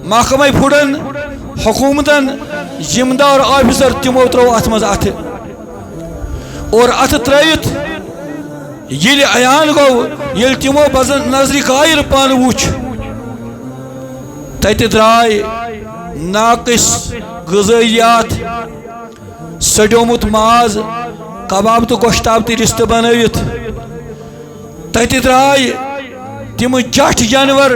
محکمہ فوڈن حکومتن ذمہ دار آفیسر تمو ترو ات مز ات اور ات ترائت یل عیان گو یل تمو بزن نظر قائر پان وچ تت درائے ناقص غذائیات سڑیومت ماز کباب تو گوشتاب تی رشتہ بنوت تت درائے تم جٹھ جانور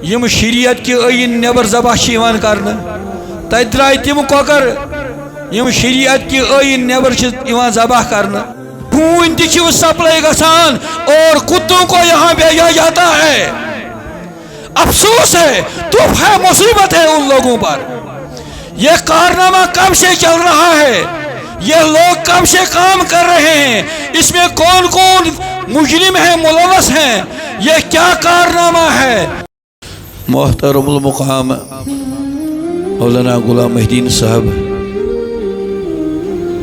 یم شریعت کے عین نبر ذبح ایوان کرنا تت درائے تم کۄکر یم شریعت کے عین نبر ایوان ذبح کرنا خون تہ سپلائی گژھان اور کتوں کو یہاں بھیجا جاتا ہے افسوس ہے دکھ ہے مصیبت ہے ان لوگوں پر یہ کارنامہ کب سے چل رہا ہے یہ لوگ کب سے کام کر رہے ہیں اس میں کون کون مجرم ہیں ملوث ہیں یہ کیا کارنامہ ہے محترم المقام مولانا غلام محی الدین صاحب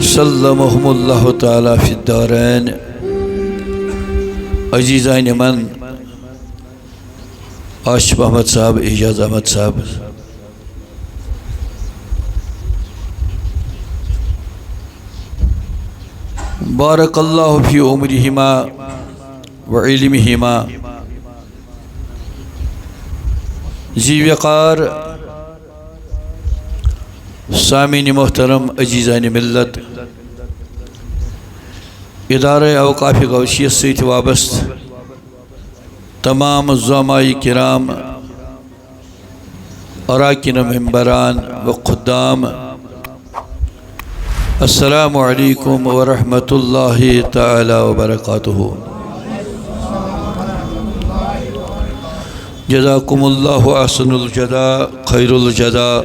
سلمهم اللہ تعالی فی الدارین عزیزان من آصف احمد صاحب اعجاز احمد صاحب بارک اللہ فی عمرہما وعلمہما ذی وقار سامعین محترم عزیزان ملت ادارہ اوقاف غوثیت سۭتۍ وابست تمام زعماء کرام اراکین ممبران و خدام السلام علیکم ورحمۃ اللہ تعالی وبرکاتہ جزاکم اللہ احسن الجزاء خیر الجزاء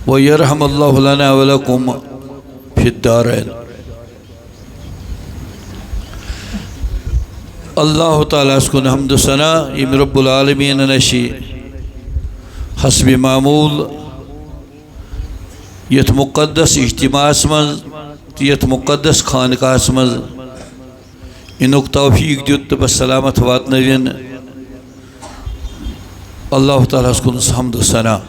ویرحم اللہ لنا ولکم فی الدارین اللہ تعالیٰ اس کو حمد و ثنا یم رب العالمین نشی حسب معمول یت مقدس اجتماع من یت مقدس خانقاہ من انک توفیق دیت تو بس سلامت واتنوین اللہ تعالیٰ اس کو حمد و ثنا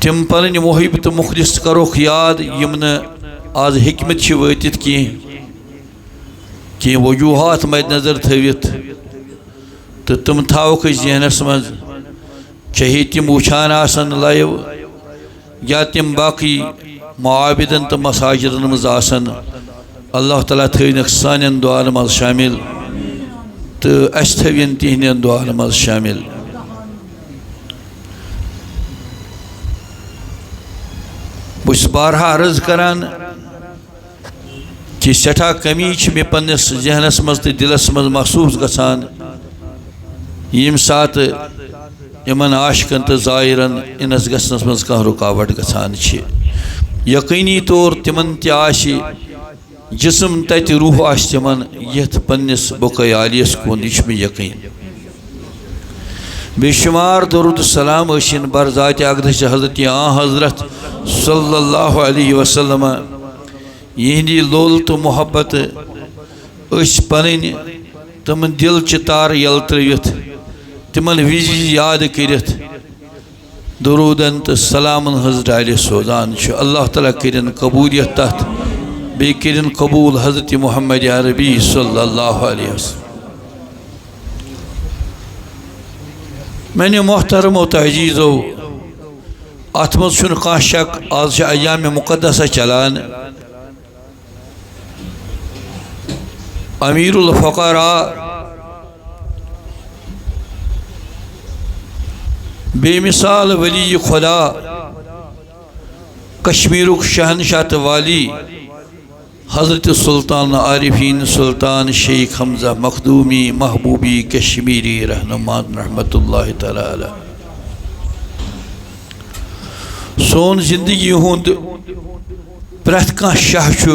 تم پنن محب تو مخلص کروک یاد یم آز حکمت چھ واتت کی وجوہات مد نظر تھوت تو تم تھاوک ذہنس مز چاہے تم وچھان آسن لائیو یا تم باقی معابدن تو مساجدن مز آسن اللہ تعالیٰ تھونک سانن دعان مز شامل تو اس تھوین تہندین دعان مز شامل بس بارہا عرض کران کہ سٹھا کمی میں پنس ذہنس مز تو دلس مز محسوس گژھان یم سات یمن عاشقن تو زائرن انس گژھنس مز کانٛہہ رکاوٹ گژھان چھ یقینی طور تمن تہ آسہِ جسم تتہِ روح آسہِ تمن یتھ پنس بقاء عالیس کُن یہ چھُ مےٚ یقین بے شمار درود السلام ٲسِن بر ذات اقدس حضرت حضرت صلی اللہ علیہ وسلم یہندی لول تو محبت اس پنن تم دل چتار یل تروت تمن وز یاد کرت درودن تو سلامن حضرت علیہ سوزان اللہ تعالیٰ کرن قبولیت تحت بی کرن قبول حضرت محمد عربی صلی اللہ علیہ وسلم میں نے محترم و تعزیزو ات مز چھُنہٕ کانٛہہ شک آز چھِ ایام مقدسہ چلان امیر الفقراء بے مثال ولی خدا کشمیرک شہنشاہ تو والی حضرت سلطان عارفین سلطان شیخ حمزہ مخدومی محبوبی کشمیری رہنمان رحمت اللہ تعالی علیہ سون زندگی ہند پرت کان شاہ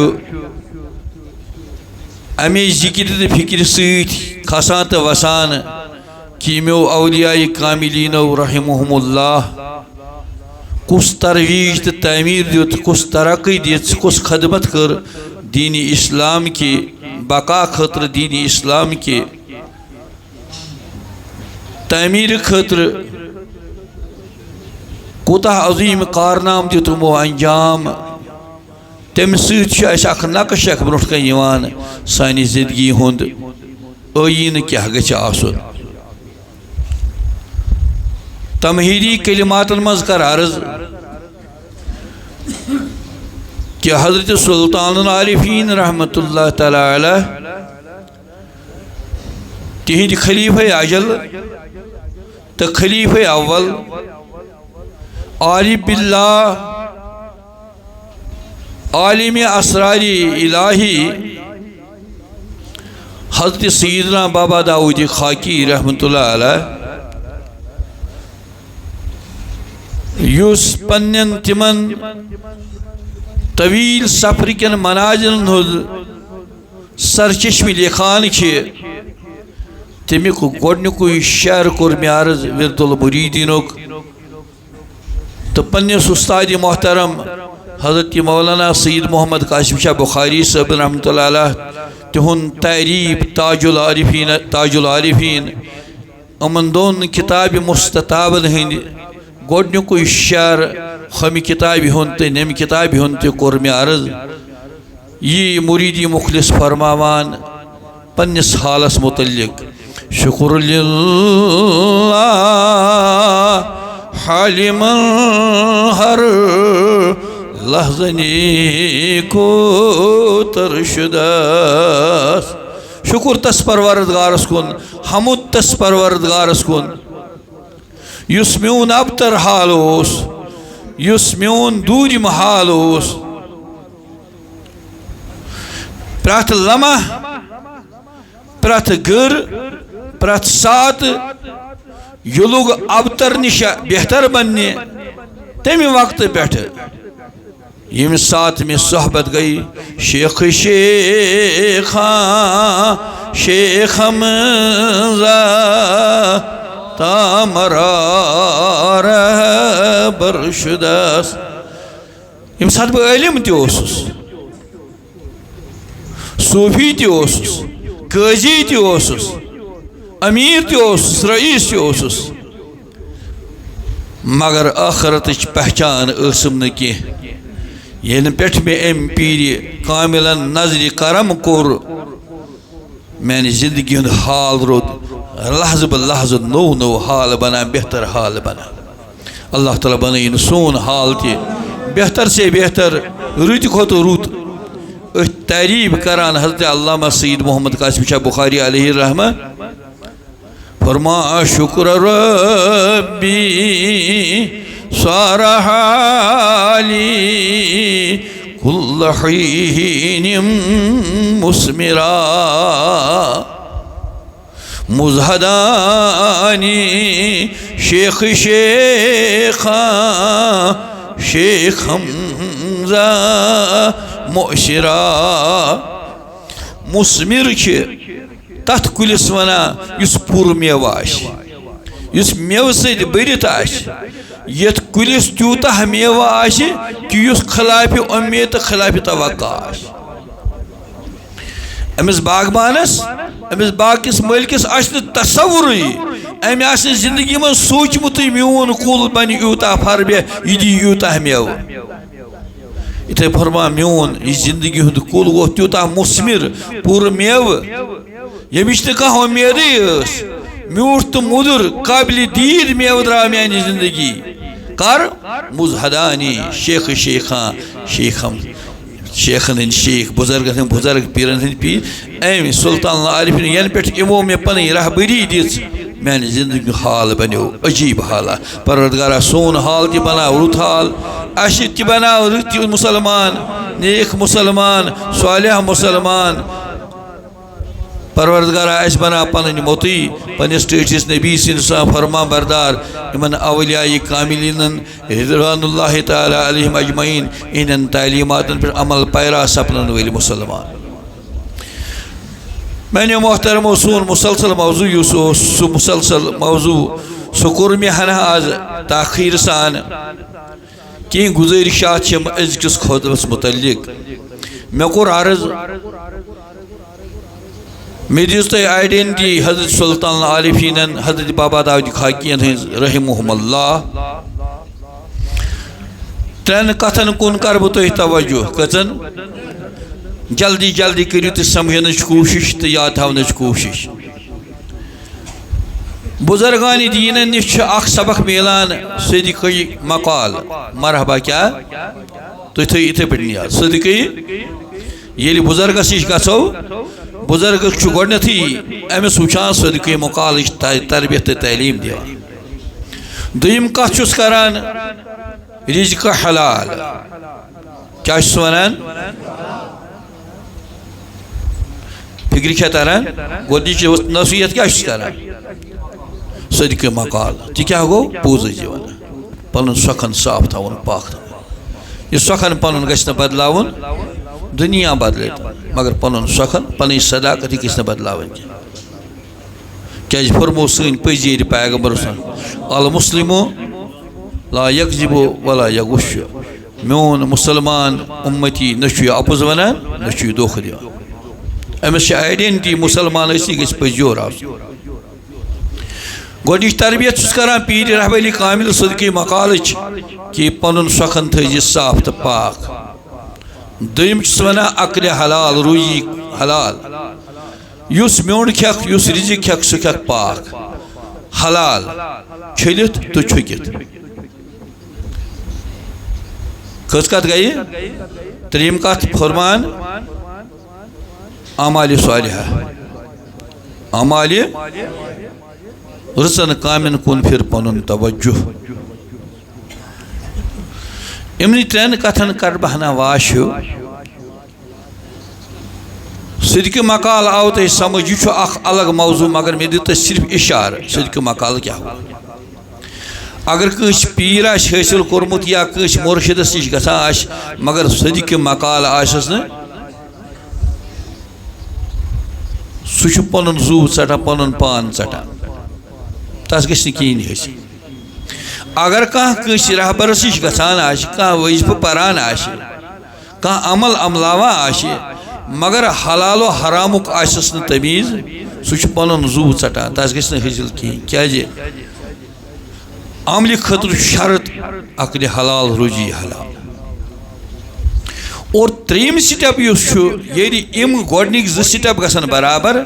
امی ذکر تو فکر ست کھسان تو وسان کہ مو اولیاء کاملینو رحمہم اللہ کس ترویج تو تعمیر دیت کس ترقی دیت کس خدمت کر دین اسلام کی بقا خطر دین اسلام کی تعمیر خطر کوتاہ عظیم کارنام دتمو انجام تم سۭتۍ اَسہِ اکھ نقش اکھ برونٛٹھ کَنہِ یِوان سانہِ زندگی ہُنٛد ٲییٖنہٕ کیٛاہ گژھِ آسُن تمہیدی کلماتن منٛز کر عرض کہ حضرت سلطان العارفین رحمت اللہ تعالیٰ علیہ تہند خلیفہ اجل تو خلیفہ اول عارف باللہ عالم اسرار الہی حضرت سیدنا بابا داؤد خاکی رحمت اللہ علیہ یُس پنن تمن طویل سفر کن منازلن ہند سرچشمہ لیکھان تمیک گۄڈنیُکُے شعر کوٚر مےٚ عرض ورد المریٖدیٖنُک تو پنس استاد محترم حضرت مولانا سید محمد قاسم شاہ بخاری صاحب رحمۃ اللہ علیہ تہند تعریف تاج العارفین امن دون کتاب مستطابن ہند گۄڈنیُکُے شعر ہمہ کتابہِ ہُنٛد تہٕ نمہِ کتابہِ ہُنٛد تہِ کوٚر مےٚ عرض یی مُریٖدی مخلص فرماوان پننس حالس متعلق شکر للہ حالماً ہر لحظنی کو ترشداس شکر تس پروردگارس کن حمد تس پروردگارس کن یس میون ابتر حال اوس یس میون دوٗرِم حال اوس پرٛٮ۪تھ لمحہ پرٛٮ۪تھ گر پرٛٮ۪تھ ساتہٕ یہ لوگ ابتر نش بہتر بننے تمہ وقت پٮ۪ٹھٕ ییٚمہِ ساتہٕ مےٚ صحبت گئی شیخ شیخ حمزہ تامرار برشداس ییٚمہِ ساتہٕ بہٕ عٲلِم تہِ اوسُس صوفی تہِ اوسُس قٲضی تہِ اوسُس امیر تہِ اوسُس رئیس تہِ اوسُس مگر آخرتٕچ پہچان ٲسٕم نہٕ کینٛہہ ییٚلہِ پٮ۪ٹھ مےٚ اَمہِ پیٖرِ کامِلن نظرِ کرم کوٚر میانہِ زندگی ہُنٛد حال روٗد لحظہٕ بہ لحظہٕ نوٚو نوٚو حال بنان بہتر حال بنان اللہ تعالیٰ بنٲیِن سون حال تہِ بہتر سے بہتر رُتہِ کھۄتہٕ رُت أتھۍ تعریٖف کران حضرت علامہ سید محمد قاسم شاہ بخاری علیہ الرحمہ فرما شکر ربی صار حالی کل حین مثمرا مزہدانی شیخ حمزہ معشرا مثمر تتھ کُلِس ونان یُس پوٗرٕ میوٕ آسہِ یُس میوٕ سۭتۍ بٔرِتھ آسہِ یتھ کُلِس تیوٗتاہ میوٕ آسہِ کہِ یُس خلاف اُمید تہٕ خلاف توقع آسہِ أمِس باغبانس أمِس باغکِس مٲلکس آسہِ نہٕ تصورٕے أمۍ آسہِ نہٕ زندگی منٛز سوٗنٛچمُتٕے میون کُل بنہِ یوٗتاہ فربہِ یہِ دِیہِ یوٗتاہ میوٕ یِتھَے فرما میون یہِ زندگی ہُنٛد کُل ووت تیوٗتاہ مثمر پوٗرٕ میوٕ ییٚمِچ نہٕ کانٛہہ اُمیدٕے ٲس میوٗٹھ تہٕ موٚدُر قابلِ دیٖد میوٕ درٛاو میانہِ زندگی کر مزہدانی شیخ شیخن ہند شیخ بزرگن ہند بزرگ پیرن ہند پیر أمۍ سلطان العارفین ینہٕ پٮ۪ٹھ یِمو مےٚ پنٕنۍ رہبری دِژ میانہِ زندگی حال بنیو عجیب حالا پروردگارا سون حال تہِ بناو رُت حال اَسہِ تہِ بناو رٕتۍ مُسلمان نیک مُسلمان صالح مُسلمان پروردگارا اَسہِ بنا پنٕنۍ موٚتٕے پننِس ٹٲٹھِس نبی سٕنٛدۍ فرما بردار یِمن اولیاء کاملینن رضوان اللہ تعالیٰ علیہم اجمعین اِہنٛدٮ۪ن تعلیٖماتن پٮ۪ٹھ عمل پیرا سپنن وٲلۍ مُسلمان میانیو محترمو سون مسلسل موضوع یُس اوس سُہ مسلسل موضوع سُہ کوٚر مےٚ ہنا آز تاخیٖر سان کینٛہہ گُزٲرِشات چھِ أزکِس خۄطبس متعلق مےٚ کوٚر عرض میں دِژ تۄہہِ آئیڈینٹی حضرت سلطان العارفین حضرت بابا داود خاکین ہٕنٛز رحمہم اللہ ترٛٮ۪ن کتھن کُن کر بہٕ تۄہہِ توجہ کٔژن جلدی جلدی کٔرِو تُہۍ سمجھنٕچ کوٗشش تہٕ یاد تھاونٕچ کوٗشش بزرگان دینن نش چھُ اکھ سبق میلان صدقی مقال مرحبا کیا تُہۍ تھٲیِو یِتھَے پٲٹھۍ یاد صدقی ییٚلہِ بزرگس نش گژھو بزرگ چھُ گۄڈنٮ۪تھٕے أمِس وٕچھان صدقی مقالٕچ تربیت تہٕ تعلیٖم دِوان دوٚیِم کتھ چھُس کران رزق حلال کیا چھُس ونان فکر چھا تران گۄڈنِچ نصیحت کیا چھُس کران صدقی مقال تہِ کیا گوٚو پوٚزٕے چھِ ونان پنُن سۄکھن صاف تھاوُن پاک تھاوُن یہِ سۄکھن پنُن گژھِ نہٕ بدلاوُن دنیا بدلے مگر پنُن سۄکھن پنٕنۍ صداقت یہِ گژھِ نہٕ بدلاوٕنۍ کینٛہہ کیٛازِ فرمو سٲنۍ پٔزیٖرِ پیغمبر المسلمو لا یکذب ولا یغش میون مسلمان اُمتی نہ چھُ یہِ اپُز ونان نہ چھُ یہِ دھوکہٕ دِوان أمِس چھِ آئیڈینٹی مسلمان ٲسۍ یہِ گژھِ پٔزیور آسُن گۄڈنِچ تربیت چھُس کران پیٖرِ رحبلی کامل صدقی مقالٕچ کہِ پنُن سۄکھن تھٲیزِ صاف تہٕ پاک دوٚیِم چھُس ونان عقلِ حلال روٗزی حلال یُس میوٚنٛڈ کھٮ۪کھ یُس رزق کھٮ۪کھ سُہ کھٮ۪کھ پاک حلال چھٔلِتھ تہٕ چھُکِتھ کٔژ کتھ گٔیہِ ترٛیٚیِم کتھ فرمان اعمالِ صالحہ اعمالِ رٕژن کامٮ۪ن کُن پھِر پنُن توجہ یِمنٕے ترٛٮ۪ن کتھن کر بہٕ ہنا واش ہیوٗ صدقی مقال آو تۄہہِ سمجھ یہِ چھُ اکھ الگ موضوع مگر مےٚ دیُت تۄہہِ صرف اِشارٕ صدقی مقال کیٛاہ گوٚو اگر کٲنٛسہِ پیٖر آسہِ حٲصِل کوٚرمُت یا کٲنٛسہِ مُرشِدس نِش گژھان آسہِ مگر صدقی مقال آسٮ۪س نہٕ سُہ چھُ پنُن زوٗ ژٹان پنُن پان ژٹان تس گژھِ نہٕ کِہیٖنۍ حٲصِل اگر کانٛہہ کٲنٛسہِ رہبرس نِش گژھان آسہِ کانٛہہ وظیفہٕ پران آسہِ کانٛہہ عمل عملاوان آسہِ مگر حلال و حرامُک آسٮ۪س نہٕ تمیٖز سُہ چھُ پنُن زوٗ ژٹان تس گژھِ نہٕ حٲصِل کِہیٖنۍ کیٛازِ عملہِ خٲطرٕ چھُ شرط عقلِ حلال روٗزی حلال اور ترٛیٚیِم سٹیپ یُس چھُ ییٚلہِ یِم گۄڈنِکۍ زٕ سٹیپ گژھن برابر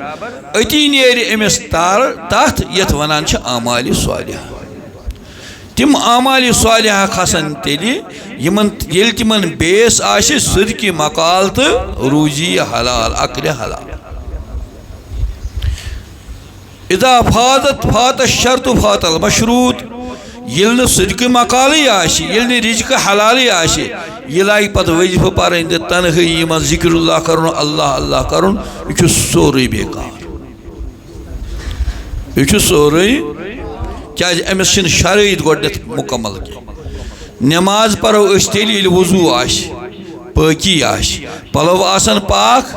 أتی نیرِ أمِس تتھ یتھ ونان چھِ اعمالِ صالحہ تِم اعمالِ صالحہ کھسن تیٚلہِ یِمن ییٚلہِ تِمن بیس آسہِ صدقی مقال تہٕ روٗزی حلال عقلِ حلال اذا فات الشرط فات المشروط ییٚلہِ نہٕ صدقی مقالٕے آسہِ ییٚلہِ نہٕ رزق حلالٕے آسہِ یہِ لاگہِ پتہٕ وظیفہٕ پرٕنۍ تہٕ تنہٲیی منٛز ذکر اللہ کرُن اللہ اللہ کرُن یہِ چھُ سورُے بیکار یہِ چھُ سورُے کیٛازِ أمِس چھِنہٕ شرٲیِط گۄڈنٮ۪تھ مُکمل کینٛہہ نٮ۪ماز پرو أسۍ تیٚلہِ ییٚلہِ وضوٗ آسہِ پٲکی آسہِ پلو آسن پاک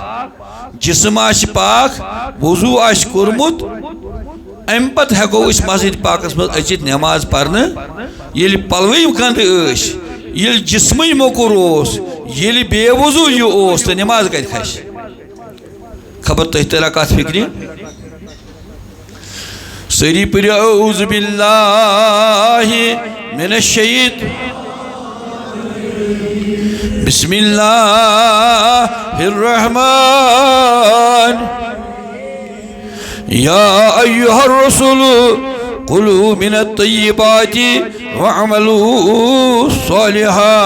جسم آسہِ پاک وضوٗ آسہِ کوٚرمُت امہِ پتہٕ ہٮ۪کو أسۍ مسجد پاکس منٛز أژِتھ نٮ۪ماز پرنہٕ ییٚلہِ پلوٕے گنٛدٕ ٲسۍ ییٚلہِ جسمٕے موٚکُر اوس ییٚلہِ بے وضوٗ یہِ اوس تہٕ نٮ۪ماز کتہِ کھسہِ خبر تۄہہِ ترا کتھ فکرِ سٲری پٔرِو اعوذ باللہ من بسم اللہ الرحمن یا ایہا الرسول قلوا من الطیبات واعملوا صالحا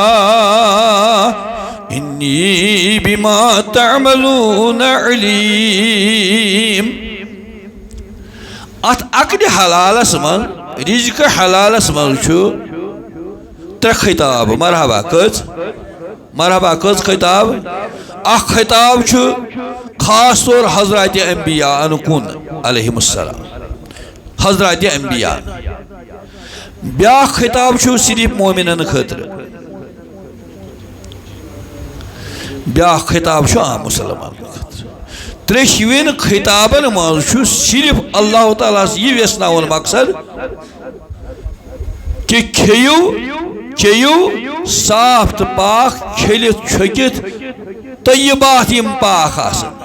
انی بما تعملون علیم ات عقد حلالس من رزق حلالس من چھُ ترٛےٚ خطاب مرحبا کٔژ خطاب اکھ خطاب چھُ خاص طور حضرات انبیاء کُن علیہم السلام حضرات انبیاء بیاکھ خطاب چھُ صرف مومنن خٲطرٕ بیاکھ خطاب چھُ عام مسلمانن خٲطرٕ ترٛیٚشوٕنۍ خطابن منٛز چھُ صرف اللہ تعالیٰ ہس یہِ ویژھناوُن مقصد کہ کھیٚیِو چیٚیِو صاف تہٕ پاک چھٔلِتھ چھۄکِتھ طیبات یِم پاک آسن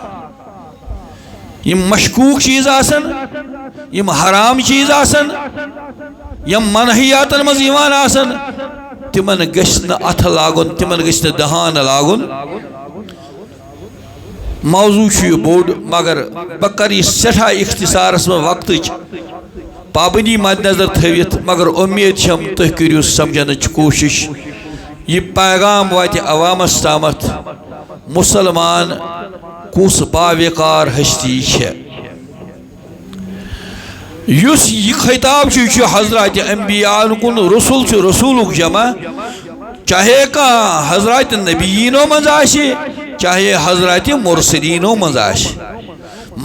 یم مشکوک چیز آسن یم حرام چیز آسن یم منحیاتن مز یوان آسن تمن گژھِ نہٕ اتھٕ لاگُن تمن گژھِ نہٕ دہانہٕ لاگُن موضوع چھُ یہِ بوٚڑ مگر بہٕ کَرٕ یہِ سٮ۪ٹھاہ اختصارس منٛز وقتٕچ پابندی مد نظر تھٲوِتھ مگر اُمید چھم تُہۍ کٔرِو سمجھنٕچ کوٗشش یہ پیغام واتہِ عوامس تامتھ مسلمان کُس باوقار ہستی چھےٚ یُس یہ خطاب چھُ حضرات انبیاء کُن رسول چھُ رسولُک جمع چاہے کانٛہہ حضرات نبیینو منٛز آسہِ چاہے حضرات مرسلینو منٛز آسہِ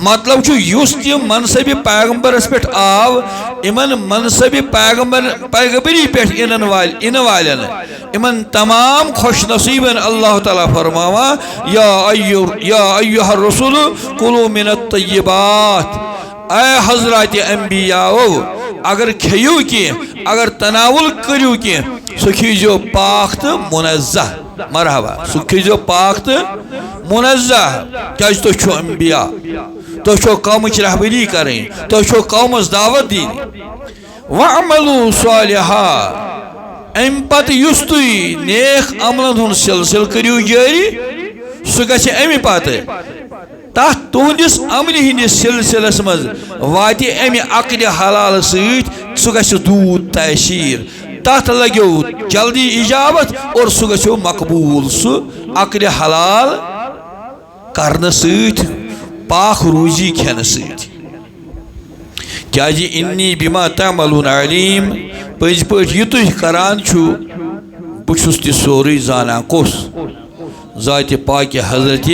مطلب چھُ یُس تہِ منصب پیغمبرس پٮ۪ٹھ آو یمن منصب پیغمبری پٮ۪ٹھ یِنہٕ والٮ۪ن یمن تمام خوش نصیبن اللہ تعالیٰ فرماوان یا ایھا الرسول کلوا من الطیبات اے حضرات انبیاءو اگر کھیو کی اگر تناول کریو کی سو کھیجو پاک تو منزہ مرحبا سو کھیجو پاک تو منزہ کیاز تو چھو انبیاء تو چھو قومچ رہبری کریں تو چھو قومس دعوت دین وعملوا صالحا ام پت یُس تُہۍ نیک عملن ہُنٛد سلسل کریو جاری سُہ گژھِ امی پتہٕ تحت تہندس عمل ہندس سلسلس مز واتہ امہ عقل حلال ست سہ گژھِ دود تاثیر تحت لگو جلدی اجابت اور سہ گژھو مقبول سہ عقل حلال کرن ست پاک روزی کھین ست کیازِ انی بما تعملون علیم پٔزۍ پٲٹھۍ یہِ تُہۍ کران چھُو بہٕ چھُس تہِ سورُے زانان کُس ذاتِ پاکہِ حضرت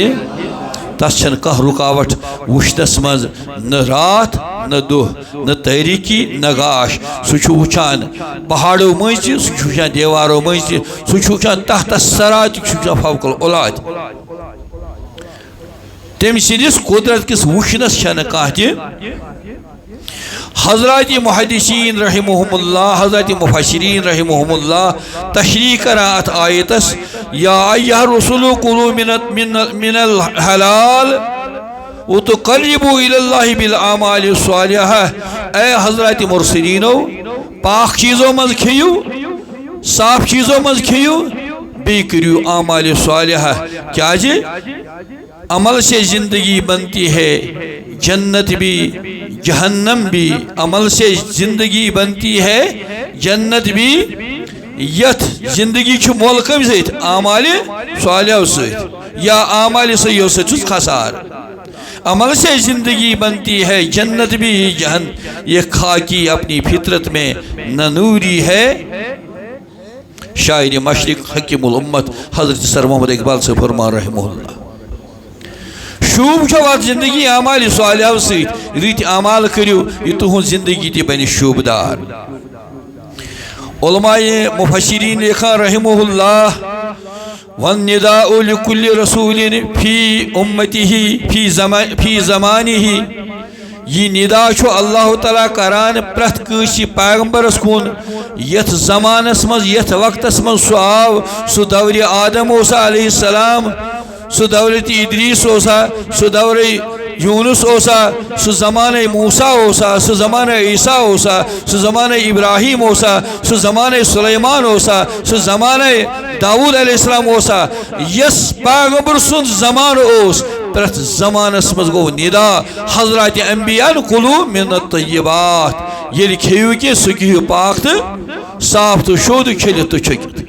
تس چھن کانٛہہ رکاوٹ وٕچھنس منٛز نہ رات نہ دۄہ نہ تٲریٖکی نہ گاش سُہ چھُ وٕچھان پہاڑو مٔنٛزۍ تہِ سُہ چھُ وٕچھان دیوارو مٔنٛزۍ تہِ سُہ چھُ وٕچھان تحت سرات تہِ چھُ وٕچھان فوق العلا تہِ تٔمۍ سٕنٛدِس قدرت کِس وٕچھنس چھنہٕ کانٛہہ تہِ حضرات محدثین رحمہم اللہ حضرات مفسرین رحمہم اللہ تشریح کران ات آیتس یا ایھا الرسول کلوا من الحلال وتقربوا الی اللہ بالاعمال الصالحہ اے حضرات مرسلینو پاک چیزوں مز کھیو صاف چیزوں مز کھیو بیٚیہِ کٔرِو اعمال صالحہ کیازِ عمل سے زندگی بنتی ہے جنت بھی جہنم بھی عمل سے زندگی بنتی ہے جنت بھی یت زندگی چھُ مول کم سۭتۍ اعمال صالحو سۭتۍ یا اعمال صحیحو سۭتۍ چھُس کھسار عمل سے زندگی بنتی ہے جنت بھی جہنم یہ خاکی اپنی فطرت میں نہ نوری ہے شاعر مشرق حکیم الامت حضرت سر محمد اقبال سے فرمان رحمہ اللہ شوب چھو وات زندگی اعمال صالحو سۭتۍ رٕتۍ اعمال کٔرِو یہِ تُہنٛز زندگی تہِ بنہِ شوبدار علماء مفسرین لیکھان رحمہ اللہ والنداء لكل رسول في امته في زمانه یہ ندا چھو اللہ تعالیٰ کران پرت کٲنٛسہِ پیغمبرس کُن یتھ زمانس مز یتھ وقتس مز سُہ آو سُہ دور آدم اوسا علیہ السلام سُہ دولت ادریس اوسا سُہ دور یونس اوسا سُہ زمانہ موسیٰ اوسا سُہ زمانہ عیسیٰ اوسا سُہ زمانہ ابراہیم اوسا سُہ زمانہ سلیمان اوسا سُہ زمانہ داؤد علیہ السلام اوسا یس پیغمبر سُنٛد زمانہ اوس پرت زمانس مز گو ندا حضرات انبیاء کلوا من الطیبات ییٚلہِ کھیٚیِو کینٛہہ سُہ کھیٚیِو پاک تہٕ صاف تہٕ شوٚد کھیٚلِتھ تہٕ چھٔکِتھ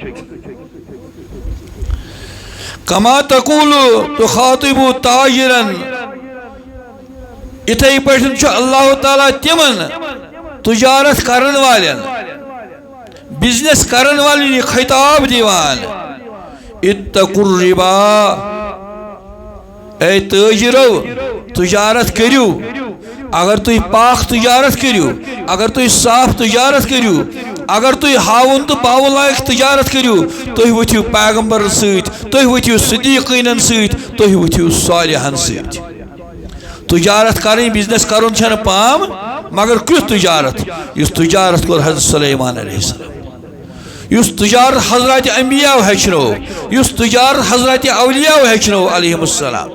کما تقول تخاطب تاجرا اتھے پٲٹھۍ چھُ اللہ تعالیٰ تمن تجارت کرن والٮ۪ن بزنس کرن والٮ۪ن یہِ خطاب دِوان اتقوا الربا اے تاجرو تجارت کٔرِو اگر تُہۍ پاک تجارت کٔرِو اگر تُہۍ صاف تجارت کٔرِو اگر تُہۍ ہاوُن تہٕ باوُن لایق تجارت کٔرِو تُہۍ ؤتھِو پیغمبرن سۭتۍ تُہۍ ؤتھِو صدیقیٖنن سۭتۍ تُہۍ ؤتھِو صالحن سۭتۍ تجارت کرٕنۍ بزنس کرُن چھنہٕ پام مگر کیُتھ تجارت یُس تجارت کوٚر حضرت سلیمان علیہ السلام یُس تجارت حضرات انبیاء ہیٚچھنو یُس تجارت حضرات اولیاء ہیٚچھنو علیہم السلام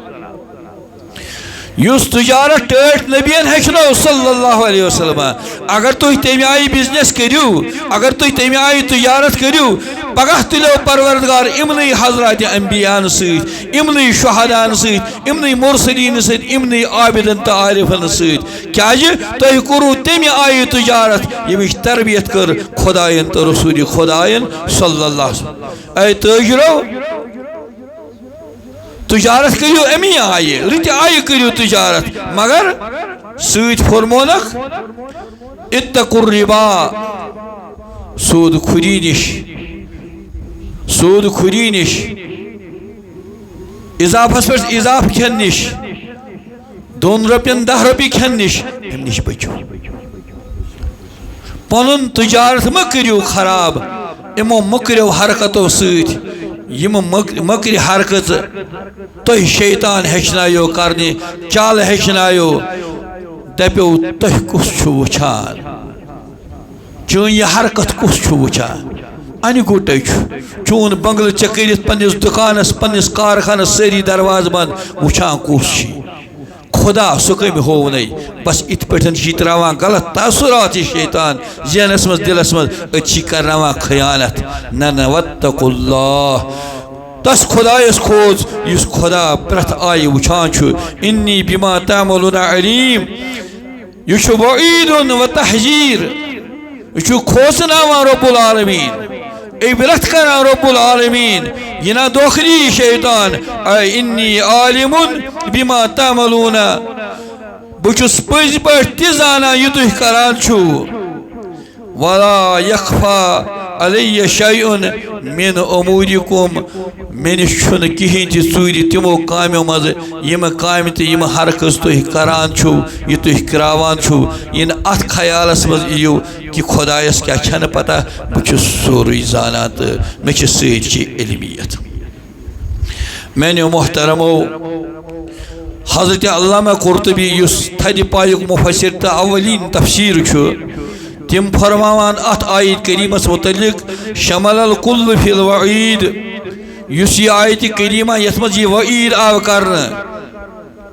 یس تجارت ٹھٹ نبین ہیچنو صلی اللہ علیہ وسلم اگر تھی تمہ آئی بزنس کرو اگر تھی تمہ آئی تجارت کرو پگہ تلو پروردگار امنی حضرات انبیاء ست امنی شہدان ست امنی مرسلین ست امنی عابدن تو عارفن ست کیاز تھی کرو تمہ آئی تجارت یمچ تربیت کر خدائن تو رسول خدائن صلی اللہ علیہ وسلم اے تاجرو تجارت کریو امی آئی رت آئی کریو تجارت مگر سوت فرمونک اتقوا الربا سود خوری نش اضافس پہ اضاف کھین نش 2 رۄپین 10 رۄپیہِ کھین نش ام نش بچو پنن تجارت مہ کریو خراب امو مکریو حرکتو ست یم مکری حرکت تہ شیطان ہیچنایو کرنی چال ہیچنایو دپیو تہ کس چھو وچھان چون یہ حرکت کس چھو وچھان ان گوٹے چون بنگل چکرت پنس دکانس پنس کارخانس سری دروازہ بند وچھان کس چھ خدا سہ کم ہو نہیں بس ات پہ تراوان غلط تاثرات شیطان ذہنس مز دلس مز اتھی کرناوان خیانت نہ واتقوا اللہ تس خدایس کھوز اس خدا پرت آئی وچھان انی بما تعملون علیم یہ وعید و تحذیر یہ کھوسناوان رب العالمین عبرت کران رب العالمین یہ نہ دوخری شیطان اے انی عالم بما تعملون بچس پز پہ تانا یہ تھی کران چھو ولا یخفا علی شیء من امورکم میں نش کہین تہ ژوٗرِ تمو کامیو مز یم کامہ تو یم حرکت تھی کران چھو یہ تھی کراوان چھو یہ ات خیالس مز ایو کہ خدایس کیا چھن پتہ بچس سوری زانان تو مے سچ علمیت میانیو محترمو حضرت علامہ قرطبی اس تھدِ پایُک مفسر تو اولین تفسیر تم فرماوان ات آیت کریمس متعلق شمل الکل فی الوعید اس یہ آیت کریمہ یت مز یہ وعید آو کرنا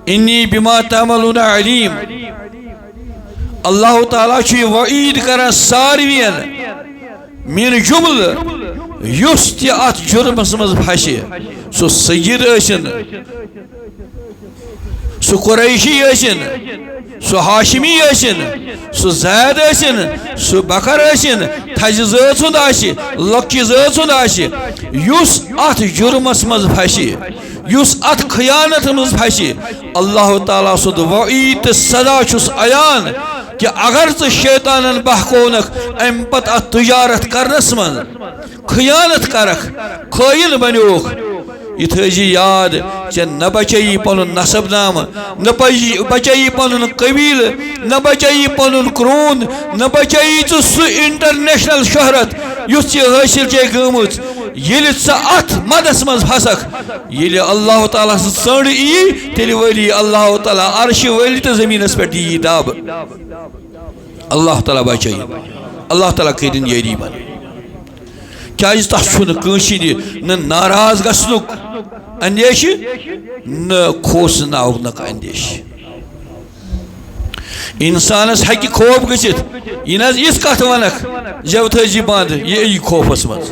انی بما تعملون علیم اللہ تعالیٰ یہ وعید کران ساروین من جمل یس تہ ات جرمس مز پھسہ سہ سید ٲسِن سہ قریشی ٲسِن سہ ہاشمی ٲسِن سہ زید ٲسِن سہ بکر ٲسِن تھزِ ذٲژ ہُنٛد آسہِ لۄکچہِ ذٲژ ہُنٛد آسہِ یُس اتھ جُرمس منٛز پھسہِ یُس اتھ خیانت منٛز پھسہِ اللہ تعالیٰ سُنٛد وعید تہٕ سزا چھُس عیان کہ اگر ژٕ شیطانن بہکونکھ امہِ پتہٕ اتھ تجارت کرنس منٛز خیانت کرکھ خٲیِن بنیوکھ یہ تھزی یاد ژے نہ بچی پنن نسب نام نہ بچی پنن قبیل نہ بچی پنن کرون نہ بچی ژٕ سُہ انٹرنیشنل شہرت یُس ژےٚ حٲصِل چھے گٔمٕژ ییٚلہِ ژٕ اتھ مدس منٛز پھسکھ ییٚلہِ اللہ تعالیٰ سٕنٛز ژٔنٛڈ یی تیٚلہِ وٲلی اللہ تعالیٰ عرشہِ وٲلی تہٕ زٔمیٖنس پٮ۪ٹھ یی دب اللہ تعالیٰ بچٲیِن اللہ تعالیٰ کٔرِنۍ یٲری بن کیازِ تس چھُنہٕ کٲنٛسہِ نہ ناراض گژھنُک اندیش نہ کھوژناونُک اندیش انسانس ہیٚکہِ خوف گٔژھِتھ یہِ نہ حظ یِژھ کتھ ونکھ جب تھٲیزِ بنٛد یہِ یی خوفس منٛز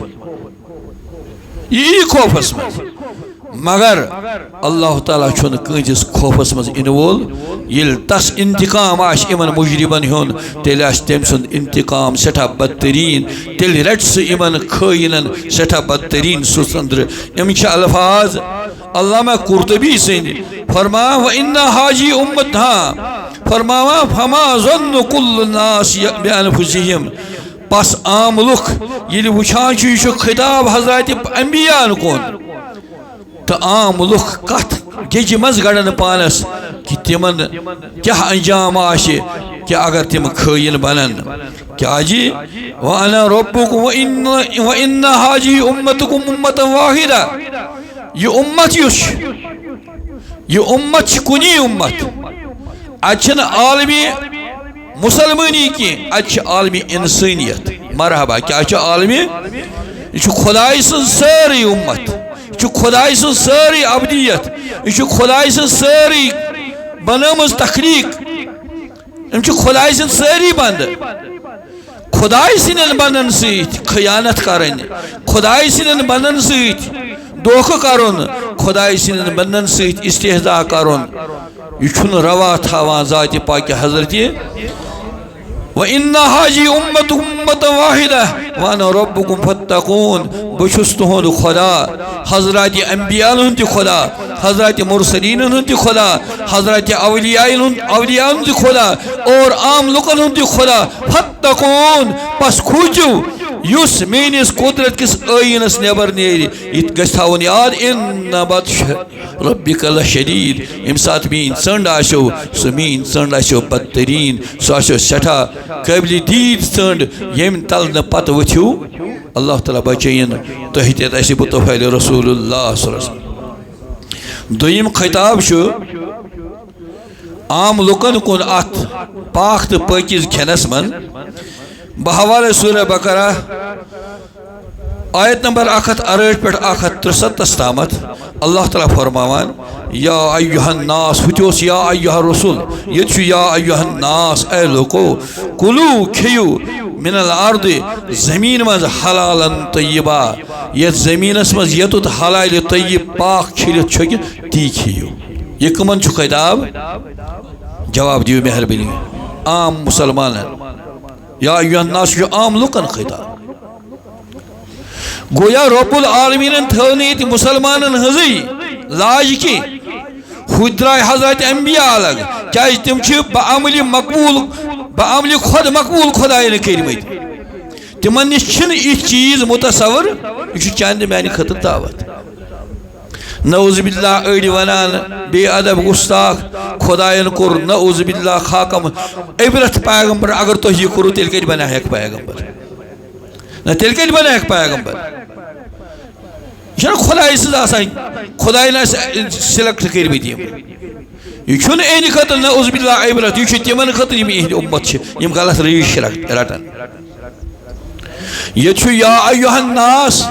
یہِ یی خوفس منٛز مگر اللہ تعالیٰ چھُنہٕ کٲنٛسِس خوفس منٛز یِنہٕ وول ییٚلہِ تس انتقام آسہِ یِمن مجرمن ہُنٛد تیٚلہِ آسہِ تٔمۍ سُنٛد انتقام سٮ۪ٹھاہ بدتریٖن تیٚلہِ رٹہِ سُہ یِمن خٲیِنن سٮ۪ٹھاہ بدتریٖن سُہ ژٔنٛدرٕ یِم چھِ الفاظ علامہ قرطبی سٕنٛدۍ فرماوان وَإِنَّ حاجی اُمت فرماوان فما ظن كل الناس بأنفسهم پس عام لُکھ ییٚلہِ وٕچھان چھُ یہِ چھُ خطاب حضرات انبیاءن کُن تو عام لُکھ کتھ گیجہِ منٛز گڑن پانس کہ تمن کیا انجام آسہِ کہ اگر تم خٲیِن بنن کیازِ وَأَنَا رَبُّكُمْ وَإِنَّ هَٰذِهِ أُمَّتُكُمْ أُمَّةً وَاحِدَةً یہ امت یُس یہ امت چھ کُنی امت اتھ چھنہٕ عالمی مسلمٲنی کینٛہہ اتھ چھِ عالمی انسٲنیت مرحبا کیا چھِ عالمی یہ چھُ خداے سٕنٛز سٲرٕے امت یہ چھُ خداے سٕنٛز سٲرٕے ابدیت یہ چھُ خداے سٕنٛز سٲرٕے بنامز تخلیق ام چھ خدای سن ساری بند خدای سن بندن سیت خیانت کرن خدای سن بندن سیت دوکھ کرن خدای سن بندن سیت استہزاء کرن یہ چھن روا تھاوان ذات پاک حضرت وَإِنَّ هَذِهِ أُمَّتُكُمْ أُمَّةً وَاحِدَةً وَأَنَا رَبُّكُمْ فَاتَّقُونَ بشُس تہند خدا حضرات انبیاء ہند خدا حضرات مرسلین ہند خدا حضرات اولیاء ہند خدا اور عام لوکن ہند خدا فَاتَّقُونَ پس کھوچو یس مینس قدرت کس آئینس نبر نیری یہ گژھِ تھاون یاد اِنَّ بطش ربک لشدید یم سات مین ژنڈ آسو سہ مین ژنڈ آسو بدترین سہ آسو سٹھا قابل دید ژنڈ یم تل نہ پتہ ؤتھِو اللہ تعالیٰ بچین تۄہہِ تہِ آسہِ بطفیل رسول اللہ صلی اللہ علیہ وسلم دویم خطاب چھُ عام لُکن کُن اتھ پاک تہٕ پٲکیز کھٮ۪نس منٛز بحوالہ سورہ بقرہ آیت نمبر 168 پہ 163 تامت اللہ تعالیٰ فرماوان یا ایوہ الناس ہتیوس یا ایوہ الرسول یہ یا ایوہ الناس اے لوکو کلو کھیو من الارض زمین مز حلالا طیبا یہ زمین اس مز یتت حلال طیب پاک کھیلت چھوکہ تی کھیو یہ کمن چھو خطاب جواب دیو مہربانی عام مسلمان یا ایوہ الناس جو عام لوکن خطاب گویا رب العالمین تھونیت مسلمان ہزی لاج کی خود درائے حضرت انبیاء الگ چاہیے تم چھ بعملی خود مقبول خدای کرمت تمن نش چھن یہ چیز متصور یہ چاند میانہ خطر دعوت نعوذ باللہ اڑ ونان بے ادب گستاخ خدائن کور نعوذ باللہ خاکم عبرت پیغمبر اگر تو یہ کرو تیل کت بنا ہے پیغمبر نہ تیل کت بنا ہے پیغمبر یہ خدای سز آسان خدای نہ سلیکٹ کرمت یہ چھن این خطر نعوذ باللہ عبرت یہ تمن خطر یم اہل امت یم غلط ریش رٹان یہ یا ایھا الناس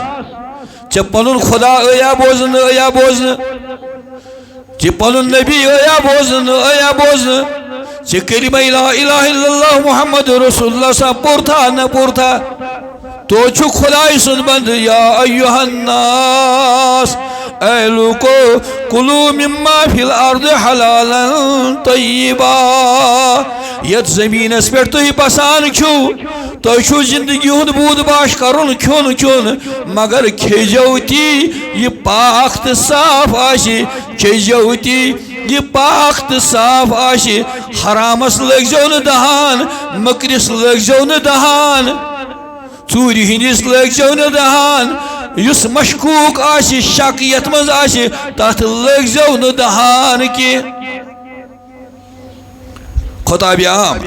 چھ پنن خدا ایا بوزن چھ پنن نبی ایا بوزن چھ کلمہ لا الہ الا اللہ محمد رسول اللہ صاحب پورتھا نہ پورتھا تو چھو خدای سن بند یا ایھا الناس اے لوکو کلو مما فی الارض حلالا طیبا یت زمین اس پر تو بسان چھو تو چھو زندگی ہند بود باش کرن کھون مگر کھیجوتی یہ پاک تو صاف آشی کھیجوتی یہ پاک تو صاف آشی حرامس لگزو نہ دہان مکرس لگزو نہ دہان ژوٗرِ ہندس لگزو نہ دہان یس مشکوک آشی شک یت مز آشی تات لگزو نہ دہان کی خطاب عام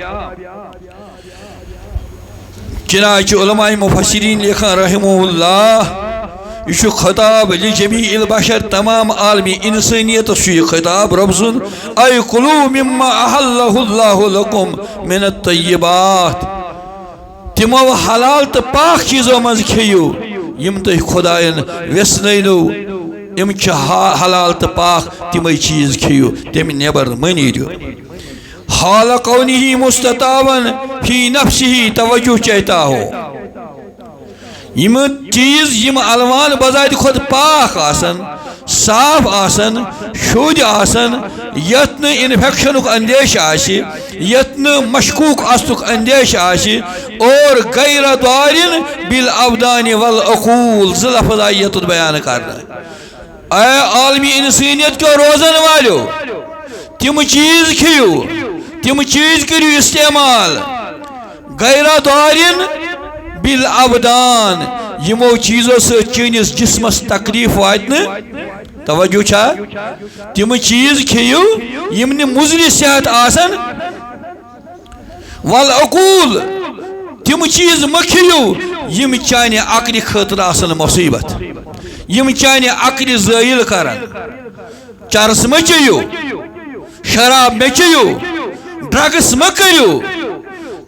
چنانچہ علماء مفسرین لکھان رحمہ اللہ یہ خطاب لجمیع البشر تمام عالمی انسانیت یہ خطاب رب سن اے کلو مما احلہ اللہ لکم من الطیبات تمو حلال تو پاک چیزوں مز کھیو یم تہ خدائن ویسنو یم حلال تو پاک تمے چیز کھیو تم نیبر منیرو حال قونه مستطاون فی نفسه توجہ چاہتا ہو یم چیز یم الوان بذات خود پاک آسن صاف آسن شود آسن یتن انفیکشن اندیش آشی یتن مشکوک استک اندیش آشی اور غیر دارن بالابدان والعقول ذلفظ آیت بیان کرنا اے عالمی انسانیت کو روزن والو تم چیز کھیو تم چیز کریو استعمال غیر دارن بالابدان یمو چیزوں سے چینس جسمس تکلیف واتن توجہ چھا تم چیز کھیو یم نے مضر صحت آسن والعقول تم چیز مکھیو یم چانہ عقل خاطر آسن مصیبت یم چانہ عقل زائل کرن چرس مچیو شراب مچیو ڈرگس مکریو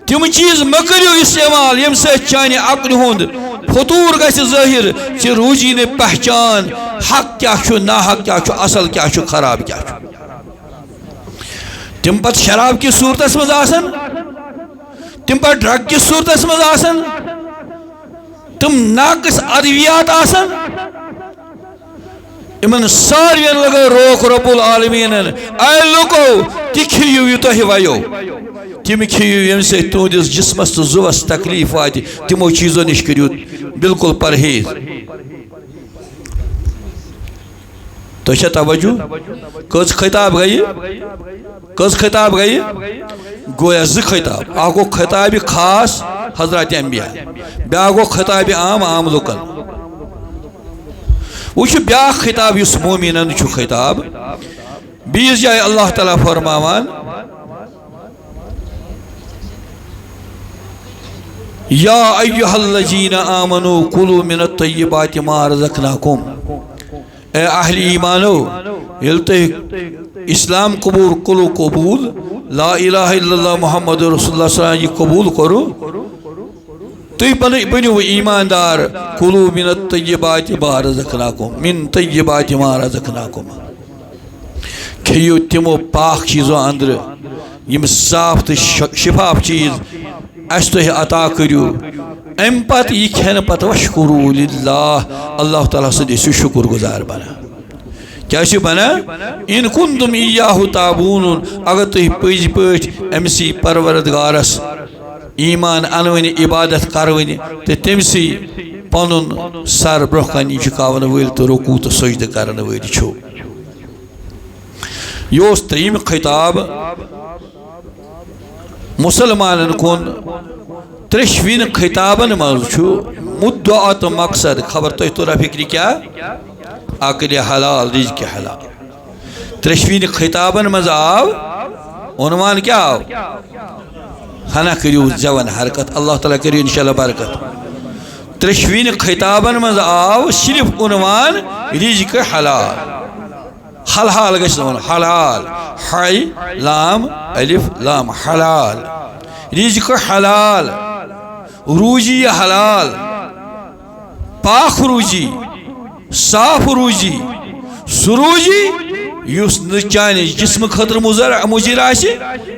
تم چیز مکریو استعمال یم سے چانہ عقل ہند فطور گژھِ ظاہر ژٕ روزی نہ پہچان حق کیا چھُ نا حق کیا چھُ اصل کیا چھُ خراب کیا چھُ تم پت شراب کی صورتس مز آسن تم پت ڈرگ کی صورتس مز آسن تم ناقص ادویات آسن امن ساروین لگو روک رب العالمین اے لوکو تی کھیو یہ تہ ویو تم کھیو یم سے تہندس جسمس تو زوس تکلیف وات تمو چیزوں نش کریو بالکل پرہیز تو چھا توجہ کس خطاب گئی کس خطاب گئی گویا ز خطاب اکھ گو خطاب خاص حضرات انبیاء بیاکھ گو خطاب عام لوکن وہ بیا خطاب اس مومنن خطاب بیس جائے اللہ تعالیٰ فرماوان یا ایہا الذین آمنوا کلوا من الطیبات ما رزقناکم اے اہل ایمانو یلتے اسلام قبول لا الہ الا اللہ محمد رسول اللہ صلی اللہ علیہ وسلم یہ قبول کرو تُہۍ بنو ایماندار کلوا من الطیبات ما رزقناکم من طیبات ما رزقناکم کھیو تمو پاک چیزوں اندر یم صاف تو شفاف چیز اس تہ عطا کریو ام پت یہ کھین پت وشکرو للہ اللہ تعالیٰ سے شکر گزار بنا کیا بنا ان کنتم ایاہ تعبون اگر تھی پزی پاٹ امسی پروردگارس ایمان انونی عبادت کرونی تو تمسی پنن سر برہ کن جھکاون ول تو رکوع تو سجدہ کرن ول چھو یہ تریم خطاب مسلمان کن ترشوین خطابن مز مدعا تو مقصد خبر تھی تورا فکری کیا عقل حلال رزق حلال ترشوین خطابن مز آو عنوان کیا آو ہنا کریو زون حرکت اللہ تعالیٰ کریو انشاءاللہ برکت ترشوین خطابن مز آو صرف عنوان رزق حلال حلال گشن حلال حی لام الف لام حلال رزق حلال روزی حلال پاک روزی صاف روزی سروزی یس چانہ جسم خطر مضر آسی